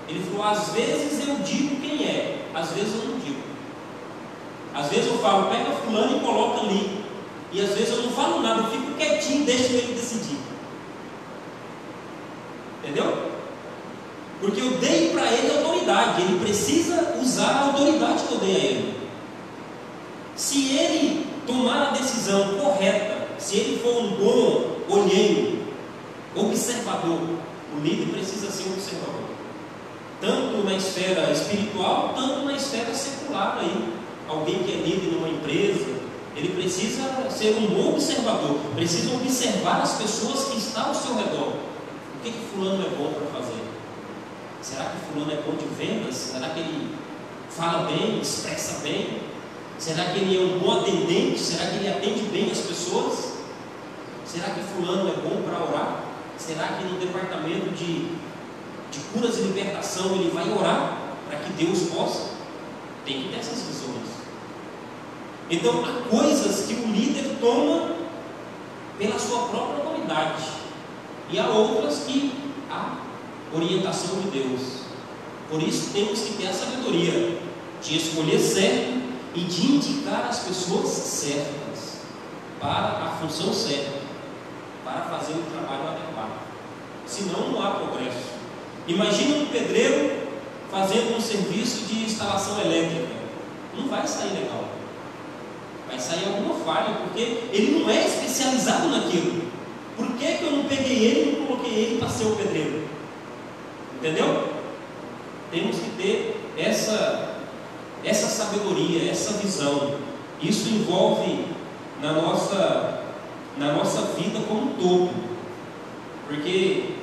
Ele falou, às vezes eu digo quem é, às vezes eu não digo. Às vezes eu falo, pega fulano e coloca ali. E às vezes eu não falo nada, eu fico quietinho e deixo ele decidir. Entendeu? Porque eu dei para ele autoridade, ele precisa usar a autoridade que eu dei a ele. Se ele tomar a decisão correta, se ele for um bom olheiro, observador, o líder precisa ser um observador, tanto na esfera espiritual, tanto na esfera secular aí. Alguém que é líder numa empresa, ele precisa ser um bom observador, precisa observar as pessoas que estão ao seu redor. O que fulano é bom para fazer? Será que fulano é bom de vendas? Será que ele fala bem, expressa bem? Será que ele é um bom atendente? Será que ele atende bem as pessoas? Será que fulano é bom para orar? Será que no departamento de curas e libertação ele vai orar para que Deus possa? Tem que ter essas visões. Então há coisas que o líder toma pela sua própria autoridade, e há outras que há orientação de Deus. Por isso temos que ter a sabedoria de escolher certo e de indicar as pessoas certas para a função certa, para fazer o trabalho adequado. Senão não há progresso. Imagina um pedreiro fazendo um serviço de instalação elétrica. Não vai sair legal. Vai sair alguma falha, porque ele não é especializado naquilo. Por que eu não peguei ele e não coloquei ele para ser o pedreiro? Entendeu? Temos que ter essa sabedoria, essa visão. Isso envolve na nossa vida como um todo. Porque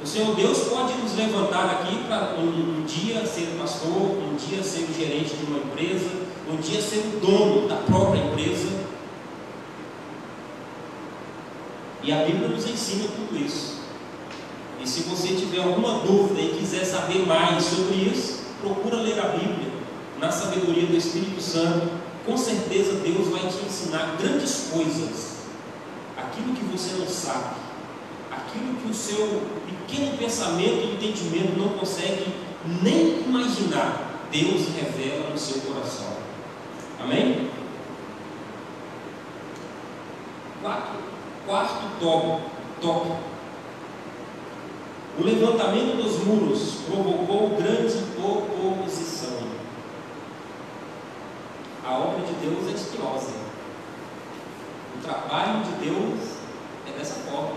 o Senhor Deus pode nos levantar aqui para um dia ser pastor, um dia ser o gerente de uma empresa, um dia ser o dono da própria empresa. E a Bíblia nos ensina tudo isso. E se você tiver alguma dúvida e quiser saber mais sobre isso, procura ler a Bíblia na sabedoria do Espírito Santo. Com certeza Deus vai te ensinar grandes coisas. Aquilo que você não sabe, aquilo que o seu pequeno pensamento e entendimento não consegue nem imaginar, Deus revela no seu coração. Amém? Quarto tópico. O levantamento dos muros provocou grande oposição. A obra de Deus é espinhosa. O trabalho de Deus é dessa forma.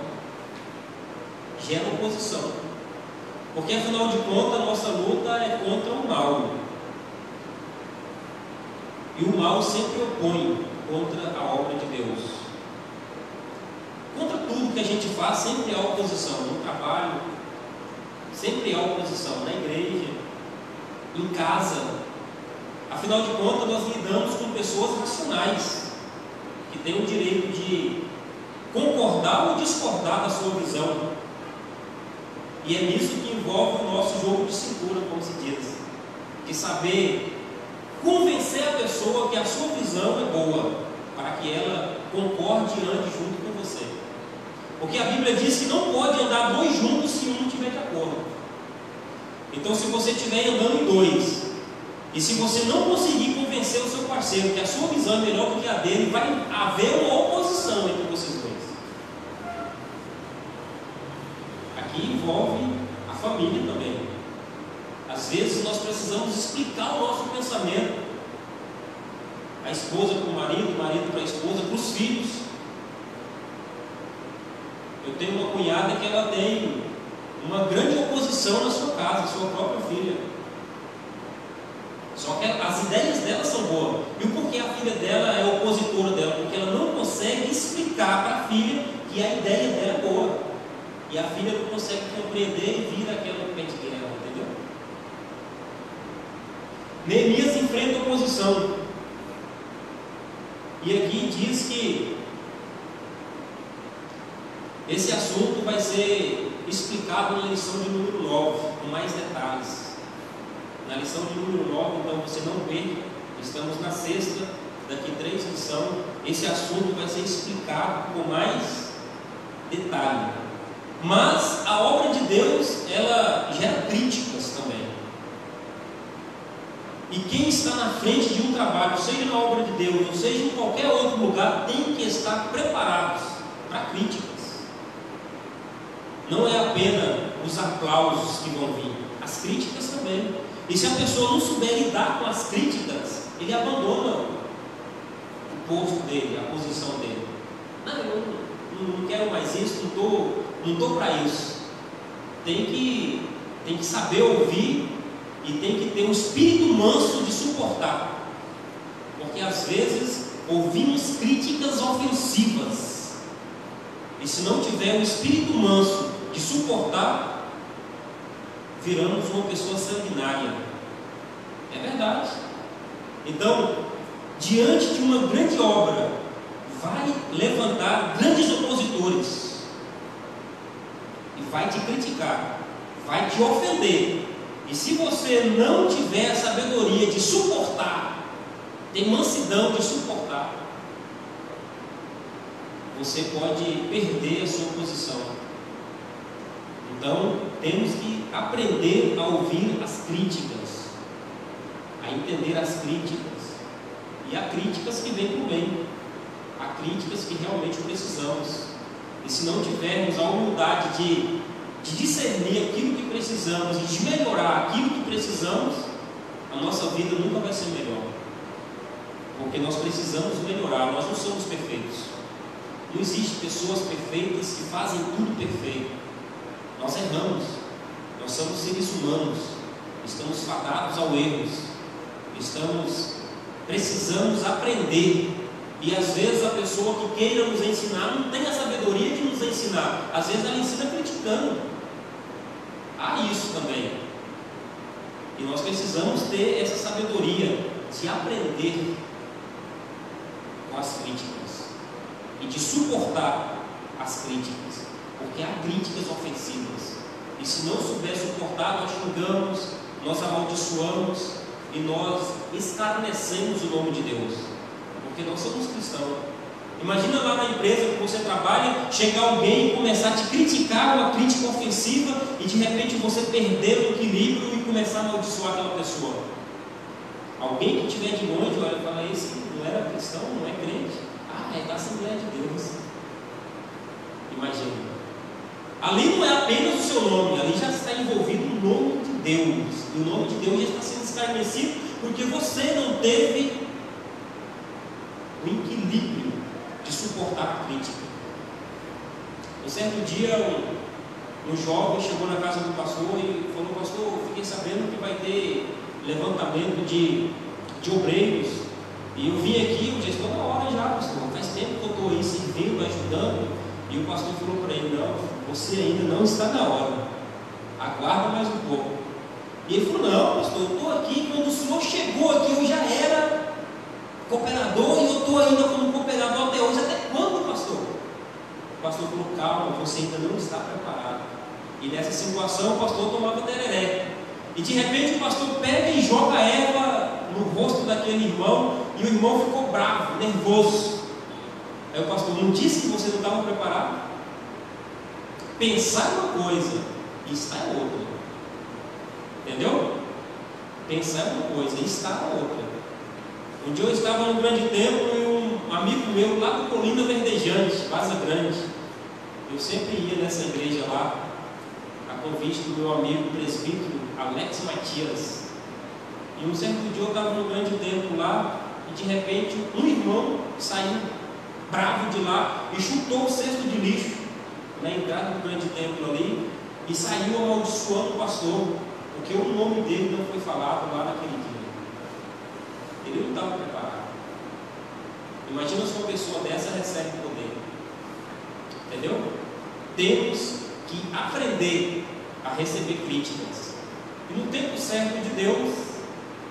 Gera oposição. Porque afinal de contas a nossa luta é contra o mal. E o mal sempre opõe contra a obra de Deus. Contra tudo que a gente faz sempre há oposição. No trabalho, sempre há oposição. Na igreja, em casa. Afinal de contas nós lidamos com pessoas racionais, que têm o direito de concordar ou discordar da sua visão. E é nisso que envolve o nosso jogo de cintura, como se diz, de saber convencer a pessoa que a sua visão é boa, para que ela concorde e ande junto com você. Porque a Bíblia diz que não pode andar dois juntos se um não estiver de acordo. Então, se você estiver andando em dois E se você não conseguir convencer o seu parceiro que a sua visão é melhor do que a dele, vai haver uma oposição entre vocês dois. Aqui envolve a família também. Às vezes nós precisamos explicar o nosso pensamento. A esposa para o marido para a esposa, para os filhos. Eu tenho uma cunhada que ela tem uma grande oposição na sua casa, sua própria filha. Só que as ideias dela são boas. E o porquê a filha dela é opositora dela? Porque ela não consegue explicar para a filha que a ideia dela é boa. E a filha não consegue compreender e vira aquela pente guerra, entendeu? Neemias enfrenta oposição. E aqui diz que esse assunto vai ser explicado na lição de número 9, com mais detalhes. Na lição de número 9, então você não perca, estamos na 6ª, daqui 3 lições, esse assunto vai ser explicado com mais detalhe. Mas a obra de Deus, ela gera críticas também. E quem está na frente de um trabalho, seja na obra de Deus, ou seja em qualquer outro lugar, tem que estar preparados para críticas. Não é apenas os aplausos que vão vir, as críticas também. E se a pessoa não souber lidar com as críticas, ele abandona o posto dele, a posição dele. Não, eu não quero mais isso, não estou para isso. Tem que saber ouvir e tem que ter um espírito manso de suportar. Porque às vezes ouvimos críticas ofensivas. E se não tiver um espírito manso de suportar, viramos uma pessoa sanguinária. É verdade. Então, diante de uma grande obra, vai levantar grandes opositores e vai te criticar, vai te ofender. E se você não tiver a sabedoria de suportar, ter mansidão de suportar, você pode perder a sua posição. Então, temos que aprender a ouvir as críticas, a entender as críticas. E há críticas que vêm por bem, há críticas que realmente precisamos. E se não tivermos a humildade de discernir aquilo que precisamos e de melhorar aquilo que precisamos, a nossa vida nunca vai ser melhor. Porque nós precisamos melhorar, nós não somos perfeitos. Não existem pessoas perfeitas que fazem tudo perfeito. Nós erramos, nós somos seres humanos, estamos fadados ao erro, precisamos aprender. E às vezes a pessoa que queira nos ensinar não tem a sabedoria de nos ensinar, às vezes ela ensina criticando. Há isso também. E nós precisamos ter essa sabedoria de aprender com as críticas e de suportar as críticas. Porque há críticas ofensivas. E se não souber suportar, nós xingamos, nós amaldiçoamos e nós escarnecemos o nome de Deus. Porque nós somos cristãos. Imagina lá na empresa que você trabalha, chegar alguém e começar a te criticar, uma crítica ofensiva, e de repente você perder o equilíbrio e começar a amaldiçoar aquela pessoa. Alguém que estiver de longe, olha e fala: esse não era cristão, não é crente. Ah, é da Assembleia de Deus. Imagina. Ali não é apenas o seu nome, ali já está envolvido o nome de Deus. E o nome de Deus já está sendo escarnecido porque você não teve o equilíbrio de suportar a crítica. Um certo dia, um jovem chegou na casa do pastor e falou: pastor, eu fiquei sabendo que vai ter levantamento de obreiros. E eu vim aqui, eu já estou na hora já, pastor. Faz tempo que eu estou aí servindo, ajudando. E o pastor falou para ele: não, você ainda não está na hora, aguarda mais um pouco. E ele falou: não, pastor, eu estou aqui, quando o senhor chegou aqui eu já era cooperador e eu estou ainda como cooperador até hoje. Até quando, pastor? O pastor falou: calma, você ainda não está preparado. E nessa situação o pastor tomava tereré. E de repente o pastor pega e joga erva no rosto daquele irmão, e o irmão ficou bravo, nervoso. Aí o pastor: não disse que você não estava preparado? Pensar uma coisa e estar outra. Entendeu? Pensar é uma coisa, estar é outra. Um dia eu estava no grande templo e um amigo meu lá do Colina Verdejante, Vaza Grande, eu sempre ia nessa igreja lá, a convite do meu amigo presbítero Alex Matias. E um certo dia eu estava no grande templo lá e de repente um irmão saiu bravo de lá e chutou o cesto de lixo na entrada do grande templo ali e saiu amaldiçoando o pastor, porque o nome dele não foi falado lá naquele dia. Ele não estava preparado. Imagina se uma pessoa dessa recebe poder. Entendeu? Temos que aprender a receber críticas. E no tempo certo de Deus,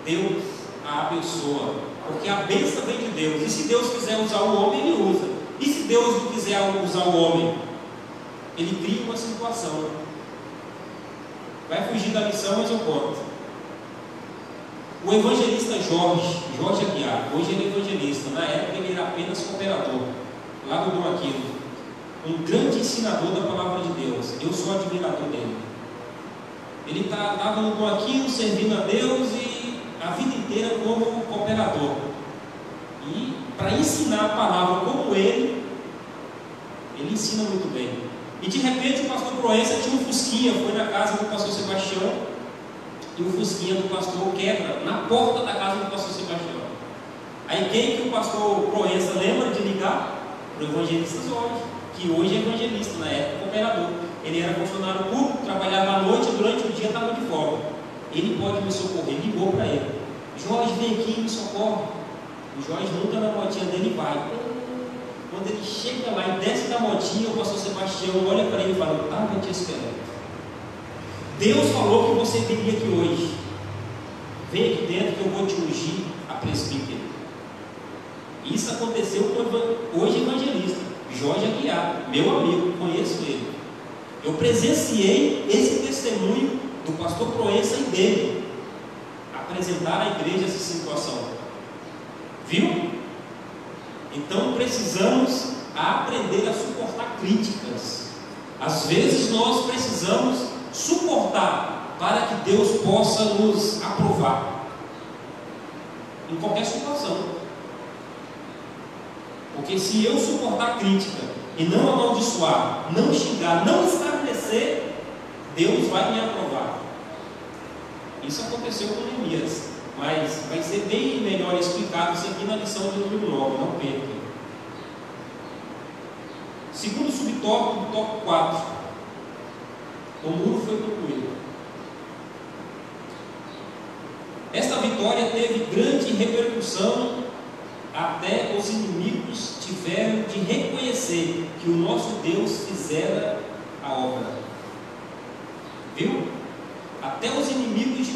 Deus a abençoa. Porque a bênção vem de Deus. E se Deus quiser usar o homem, Ele usa. E se Deus não quiser usar o homem, Ele cria uma situação. Vai fugir da missão, mas eu conto. O evangelista Jorge Aguiar, hoje ele é evangelista, na época ele era apenas cooperador, lá do Dom Aquino, um grande ensinador da palavra de Deus. Eu sou admirador dele. Ele estava no Dom Aquino servindo a Deus e a vida inteira como cooperador. E para ensinar a palavra como ele ensina muito bem. E de repente o pastor Proença tinha um fusquinha, foi na casa do pastor Sebastião. E o fusquinha do pastor quebra na porta da casa do pastor Sebastião. Aí quem que o pastor Proença lembra de ligar? Para o evangelista Jorge, que hoje é evangelista, na época cooperador. Ele era funcionário público, trabalhava à noite e durante o dia estava de folga. Ele pode me socorrer, ligou para ele. Jorge, vem aqui e me socorre. O Jorge monta na motinha dele e vai. Quando ele chega lá e desce da motinha, o pastor Sebastião olha para ele e fala: estava te esperando. Deus falou que você viria aqui hoje. Vem aqui dentro que eu vou te ungir a presbítero. Isso aconteceu com hoje evangelista Jorge Aguiar, meu amigo, conheço ele. Eu presenciei esse testemunho do pastor Proença e dele apresentar à igreja essa situação. Viu? Então precisamos aprender a suportar críticas. Às vezes nós precisamos suportar para que Deus possa nos aprovar em qualquer situação. Porque se eu suportar crítica e não amaldiçoar, não xingar, não estabelecer, Deus vai me aprovar. Isso aconteceu com Neemias, mas vai ser bem melhor explicado isso aqui na lição de número 9, não perca. Segundo subtópico, tópico 4. O muro foi concluído. Esta vitória teve grande repercussão, até os inimigos tiveram de reconhecer que o nosso Deus fizera a obra. Viu? Até os inimigos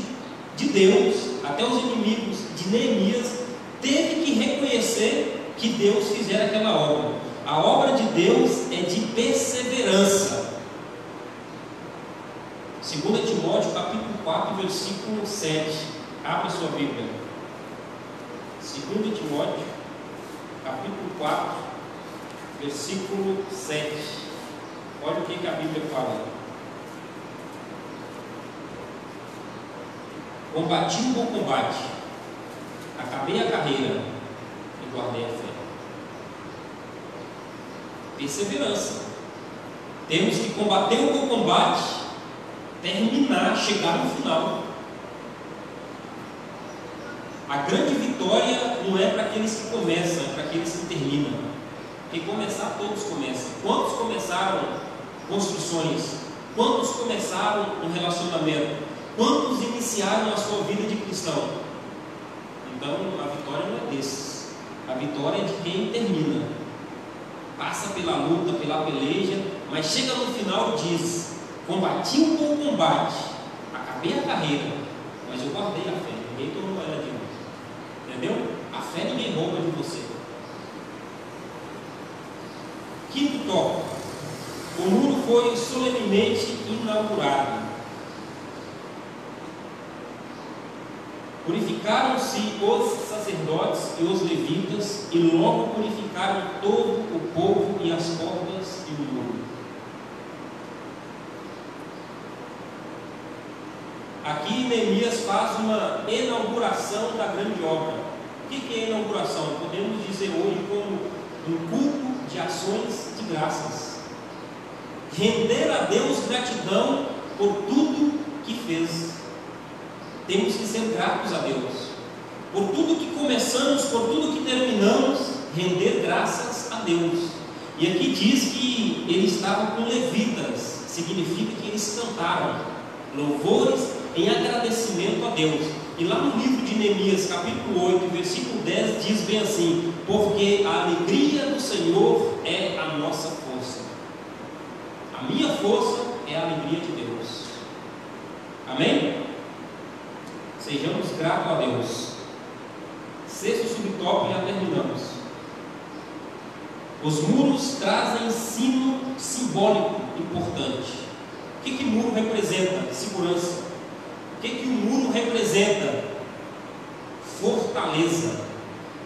de Deus, até os inimigos de Neemias, teve que reconhecer que Deus fizera aquela obra. A obra de Deus é de perseverança. 2 Timóteo capítulo 4, versículo 7. Abra sua Bíblia. 2 Timóteo capítulo 4, versículo 7. Olha o que a Bíblia fala. Combati o bom combate, acabei a carreira e guardei a fé. Perseverança. Temos que combater o bom combate, terminar, chegar no final. A grande vitória não é para aqueles que começam, é para aqueles que terminam. Porque começar, todos começam. Quantos começaram construções? Quantos começaram um relacionamento? Quantos iniciaram a sua vida de cristão? Então a vitória não é desses. A vitória é de quem termina. Passa pela luta, pela peleja, mas chega no final e diz: combati um bom combate, acabei a carreira, mas eu guardei a fé. Ninguém tomou ela de mim. Entendeu? A fé ninguém rouba de você. Quinto tópico: o muro foi solenemente inaugurado. Purificaram-se os sacerdotes e os levitas, e logo purificaram todo o povo e as portas e o muro. aqui Neemias faz uma inauguração da grande obra. O que é inauguração? Podemos dizer hoje como um culto de ações de graças. Render a Deus gratidão por tudo que fez. Temos que ser gratos a Deus. Por tudo que começamos, por tudo que terminamos, render graças a Deus. E aqui diz que ele estava com levitas, significa que eles cantaram louvores em agradecimento a Deus. E lá no livro de Neemias, capítulo 8, versículo 10, diz bem assim: porque a alegria do Senhor é a nossa força. A minha força é a alegria de Deus. Amém? Sejamos gratos a Deus. Sexto subtópico, já terminamos. Os muros trazem ensino simbólico importante. O que o muro representa? Segurança. O que o muro representa? Fortaleza.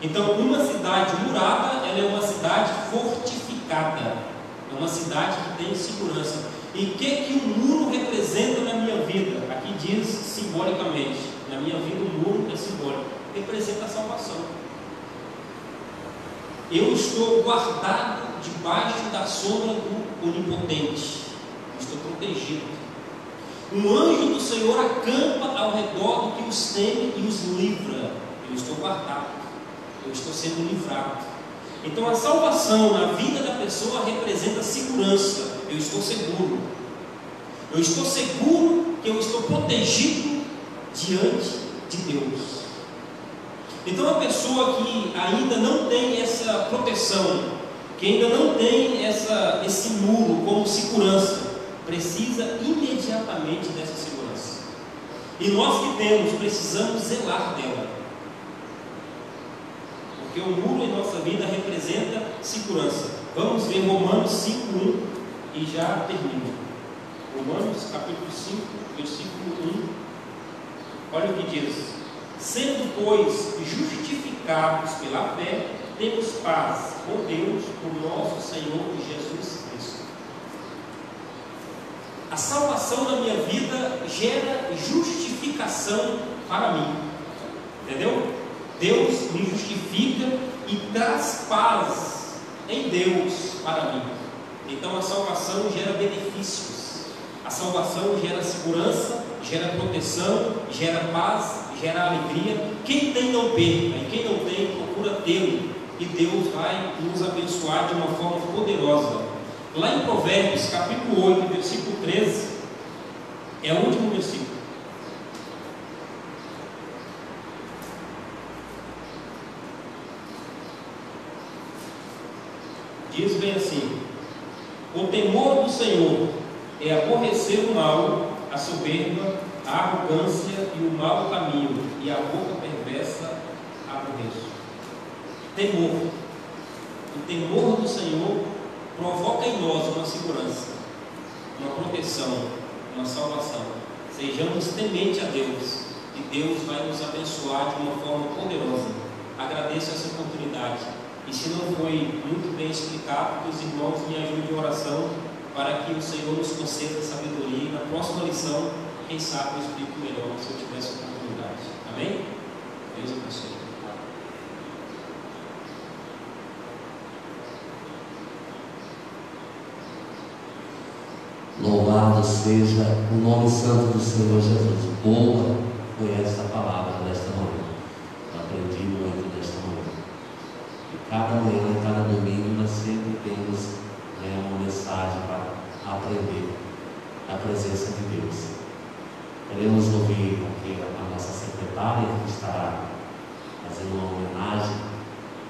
Então, uma cidade murada, ela é uma cidade fortificada. É uma cidade que tem segurança. E o que o muro representa na minha vida? Aqui diz simbolicamente. Na minha vida o muro é simbólico. Representa a salvação. Eu estou guardado debaixo da sombra do Onipotente. Estou protegido. Um anjo do Senhor acampa ao redor do que os teme e os livra. Eu estou guardado. Eu estou sendo livrado. Então a salvação na vida da pessoa representa segurança. Eu estou seguro. Eu estou seguro que eu estou protegido diante de Deus. Então a pessoa que ainda não tem essa proteção, que ainda não tem esse muro como segurança, precisa imediatamente dessa segurança. E nós que temos, precisamos zelar dela. Porque o muro em nossa vida representa segurança. Vamos ver Romanos 5:1 e já termino. Romanos capítulo 5, versículo 1. Olha o que diz: sendo, pois, justificados pela fé, temos paz com Deus, por nosso Senhor Jesus Cristo. A salvação na minha vida gera justificação para mim. Entendeu? Deus me justifica e traz paz em Deus para mim. Então a salvação gera benefícios. A salvação gera segurança, gera proteção, gera paz, gera alegria. Quem tem não perca, e quem não tem procura tê-lo, e Deus vai nos abençoar de uma forma poderosa. Lá em Provérbios capítulo 8, versículo 13, é o último versículo. Diz bem assim: o temor do Senhor é aborrecer o mal, a soberba, a arrogância e o mau caminho, e a boca perversa aborreço. Temor. O temor do Senhor provoca em nós uma segurança, uma proteção, uma salvação. Sejamos tementes a Deus, e Deus vai nos abençoar de uma forma poderosa. Agradeço essa oportunidade. E se não foi muito bem explicado, que os irmãos me ajudem em oração para que o Senhor nos conceda sabedoria. E na próxima lição, quem sabe eu explico melhor se eu tiver essa oportunidade. Amém? Deus abençoe. Louvado seja o nome santo do Senhor Jesus. Boa foi essa palavra desta manhã. Eu aprendi muito desta manhã. E cada manhã, cada domingo, nós sempre temos uma mensagem para aprender a presença de Deus. Queremos ouvir aqui a nossa secretária, que estará fazendo uma homenagem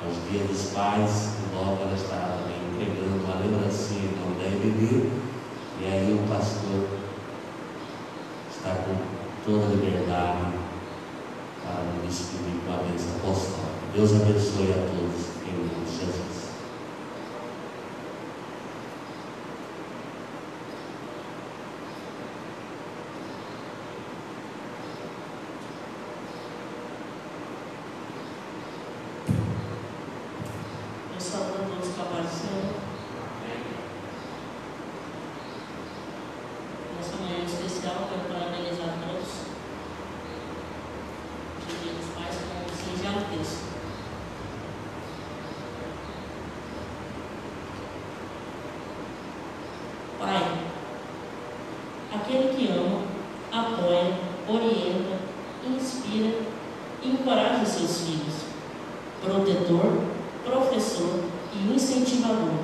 aos Dias dos Pais, e logo ela estará também entregando uma lembrancinha do André Bebê. E aí o pastor está com toda a liberdade para nos despedir com a bênção apostólica. Deus abençoe a todos em nome de Jesus. Eu saúdo a todos que apareceram. Nessa manhã especial, quero parabenizar a todos apoia, orienta, inspira e encoraja seus filhos. Protetor, professor e incentivador.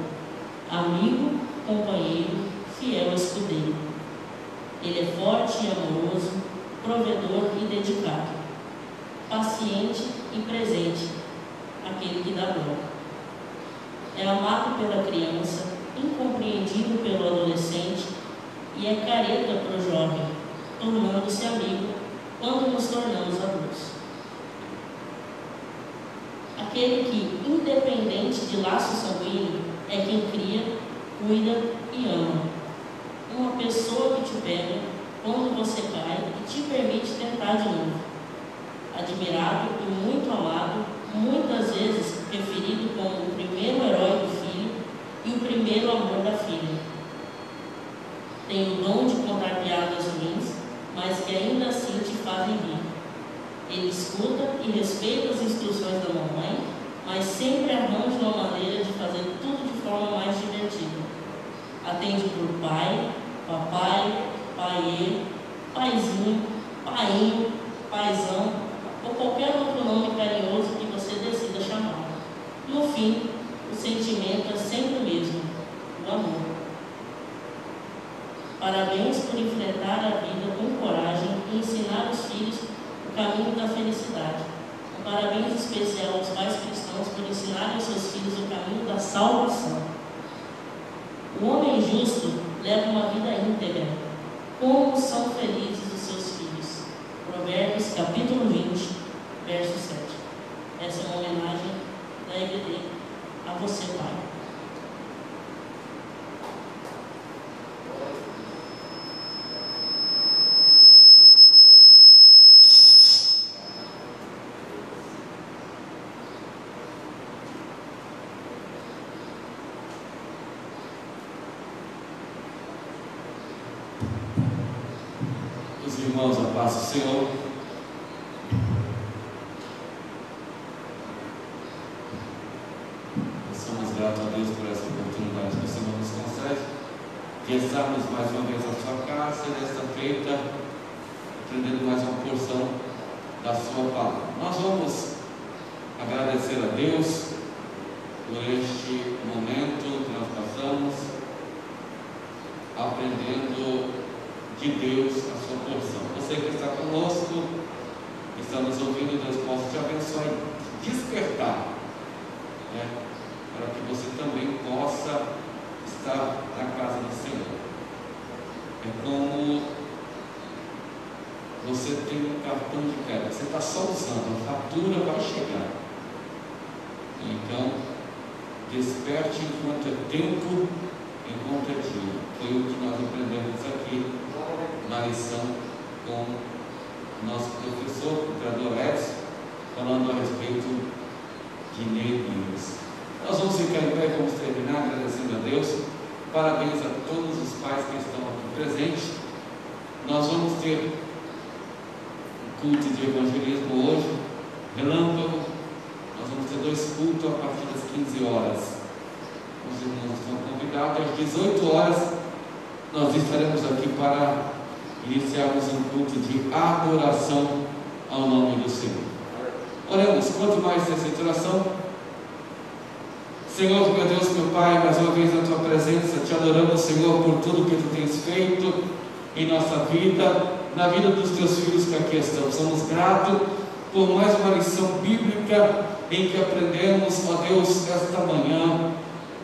Amigo, companheiro, fiel escudeiro. Ele é forte e amoroso, provedor e dedicado. Paciente e presente, aquele que dá dó. É amado pela criança, incompreendido pelo adolescente e é careta para o jovem, tornando-se amigo quando nos tornamos adultos. Aquele que, independente de laço sanguíneo, é quem cria, cuida e ama. Uma pessoa que te pega quando você cai e te permite tentar de novo. Admirado e muito amado, muitas vezes referido como o primeiro herói do filho e o primeiro amor da filha. Tem o dom de contar piadas ruins, mas que ainda assim te fazem rir. Ele escuta e respeita as instruções da mamãe, mas sempre arranja uma maneira de fazer tudo de forma mais divertida. Atende por pai, papai, paiê, paizinho, painho, paizão ou qualquer outro nome carinhoso que você decida chamar. No fim, o sentimento é sempre o mesmo, o amor. Parabéns por enfrentar a vida com coragem e ensinar os filhos o caminho da felicidade. Um parabéns especial aos pais cristãos por ensinarem aos seus filhos o caminho da salvação. O homem justo leva uma vida íntegra. Como são felizes os seus filhos. Provérbios capítulo 20, verso 7. Essa é uma homenagem da EBD a você, pai. Os irmãos, a paz do Senhor. Nós somos gratos a Deus por essa oportunidade que o Senhor nos concede de estarmos mais uma vez na sua casa e nesta feita aprendendo mais uma porção da sua palavra. Nós vamos agradecer a Deus por este momento que nós passamos aprendendo de Deus a sua porção. Você que está conosco, que está nos ouvindo, Deus possa te abençoar e despertar, para que você também possa estar na casa do Senhor. É como você tem um cartão de crédito, você está só usando, a fatura vai chegar. Então, desperte enquanto é tempo, enquanto é dia. Foi o que nós aprendemos aqui na lição com o nosso professor, o Dr. Edson, falando a respeito de Neemias. Nós vamos ficar em pé, vamos terminar agradecendo a Deus. Parabéns a todos os pais que estão aqui presentes. Nós vamos ter um culto de evangelismo hoje, relâmpago. Nós vamos ter 2 cultos a partir das 15 horas. Os irmãos estão convidados. Às 18 horas nós estaremos aqui para iniciarmos um culto de adoração ao nome do Senhor. Oremos, quanto mais essa oração. Senhor, meu Deus, meu Pai, mais uma vez na Tua presença, te adoramos, Senhor, por tudo que Tu tens feito em nossa vida, na vida dos Teus filhos que aqui estão. Somos gratos por mais uma lição bíblica em que aprendemos, ó Deus, esta manhã.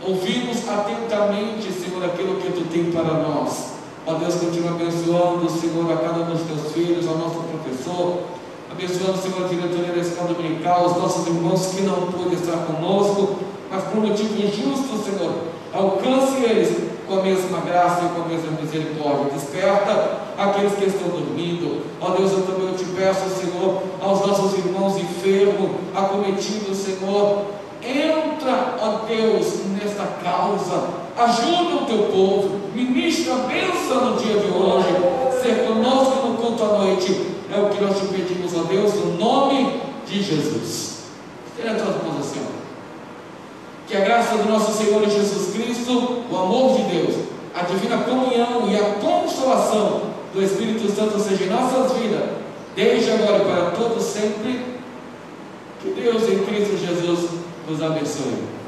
Ouvimos atentamente, Senhor, aquilo que Tu tem para nós. Ó Deus, continua abençoando, Senhor, a cada um dos Teus filhos, ao nosso professor, abençoando, Senhor, a diretoria da escola dominical, os nossos irmãos que não pôde estar conosco, mas por motivo injusto, Senhor, alcance eles com a mesma graça e com a mesma misericórdia. Desperta aqueles que estão dormindo. Ó Deus, eu também te peço, Senhor, aos nossos irmãos enfermos, acometidos, Senhor, entra, ó Deus, nesta causa, ajuda o teu povo, ministra a bênção no dia de hoje, ser conosco no culto à noite, é o que nós te pedimos, ó Deus, no nome de Jesus. Estenda as tuas mãos ao Senhor. Que a graça do nosso Senhor Jesus Cristo, o amor de Deus, a divina comunhão e a consolação do Espírito Santo seja em nossas vidas, desde agora e para todos sempre. Que Deus em Cristo Jesus nos abençoe.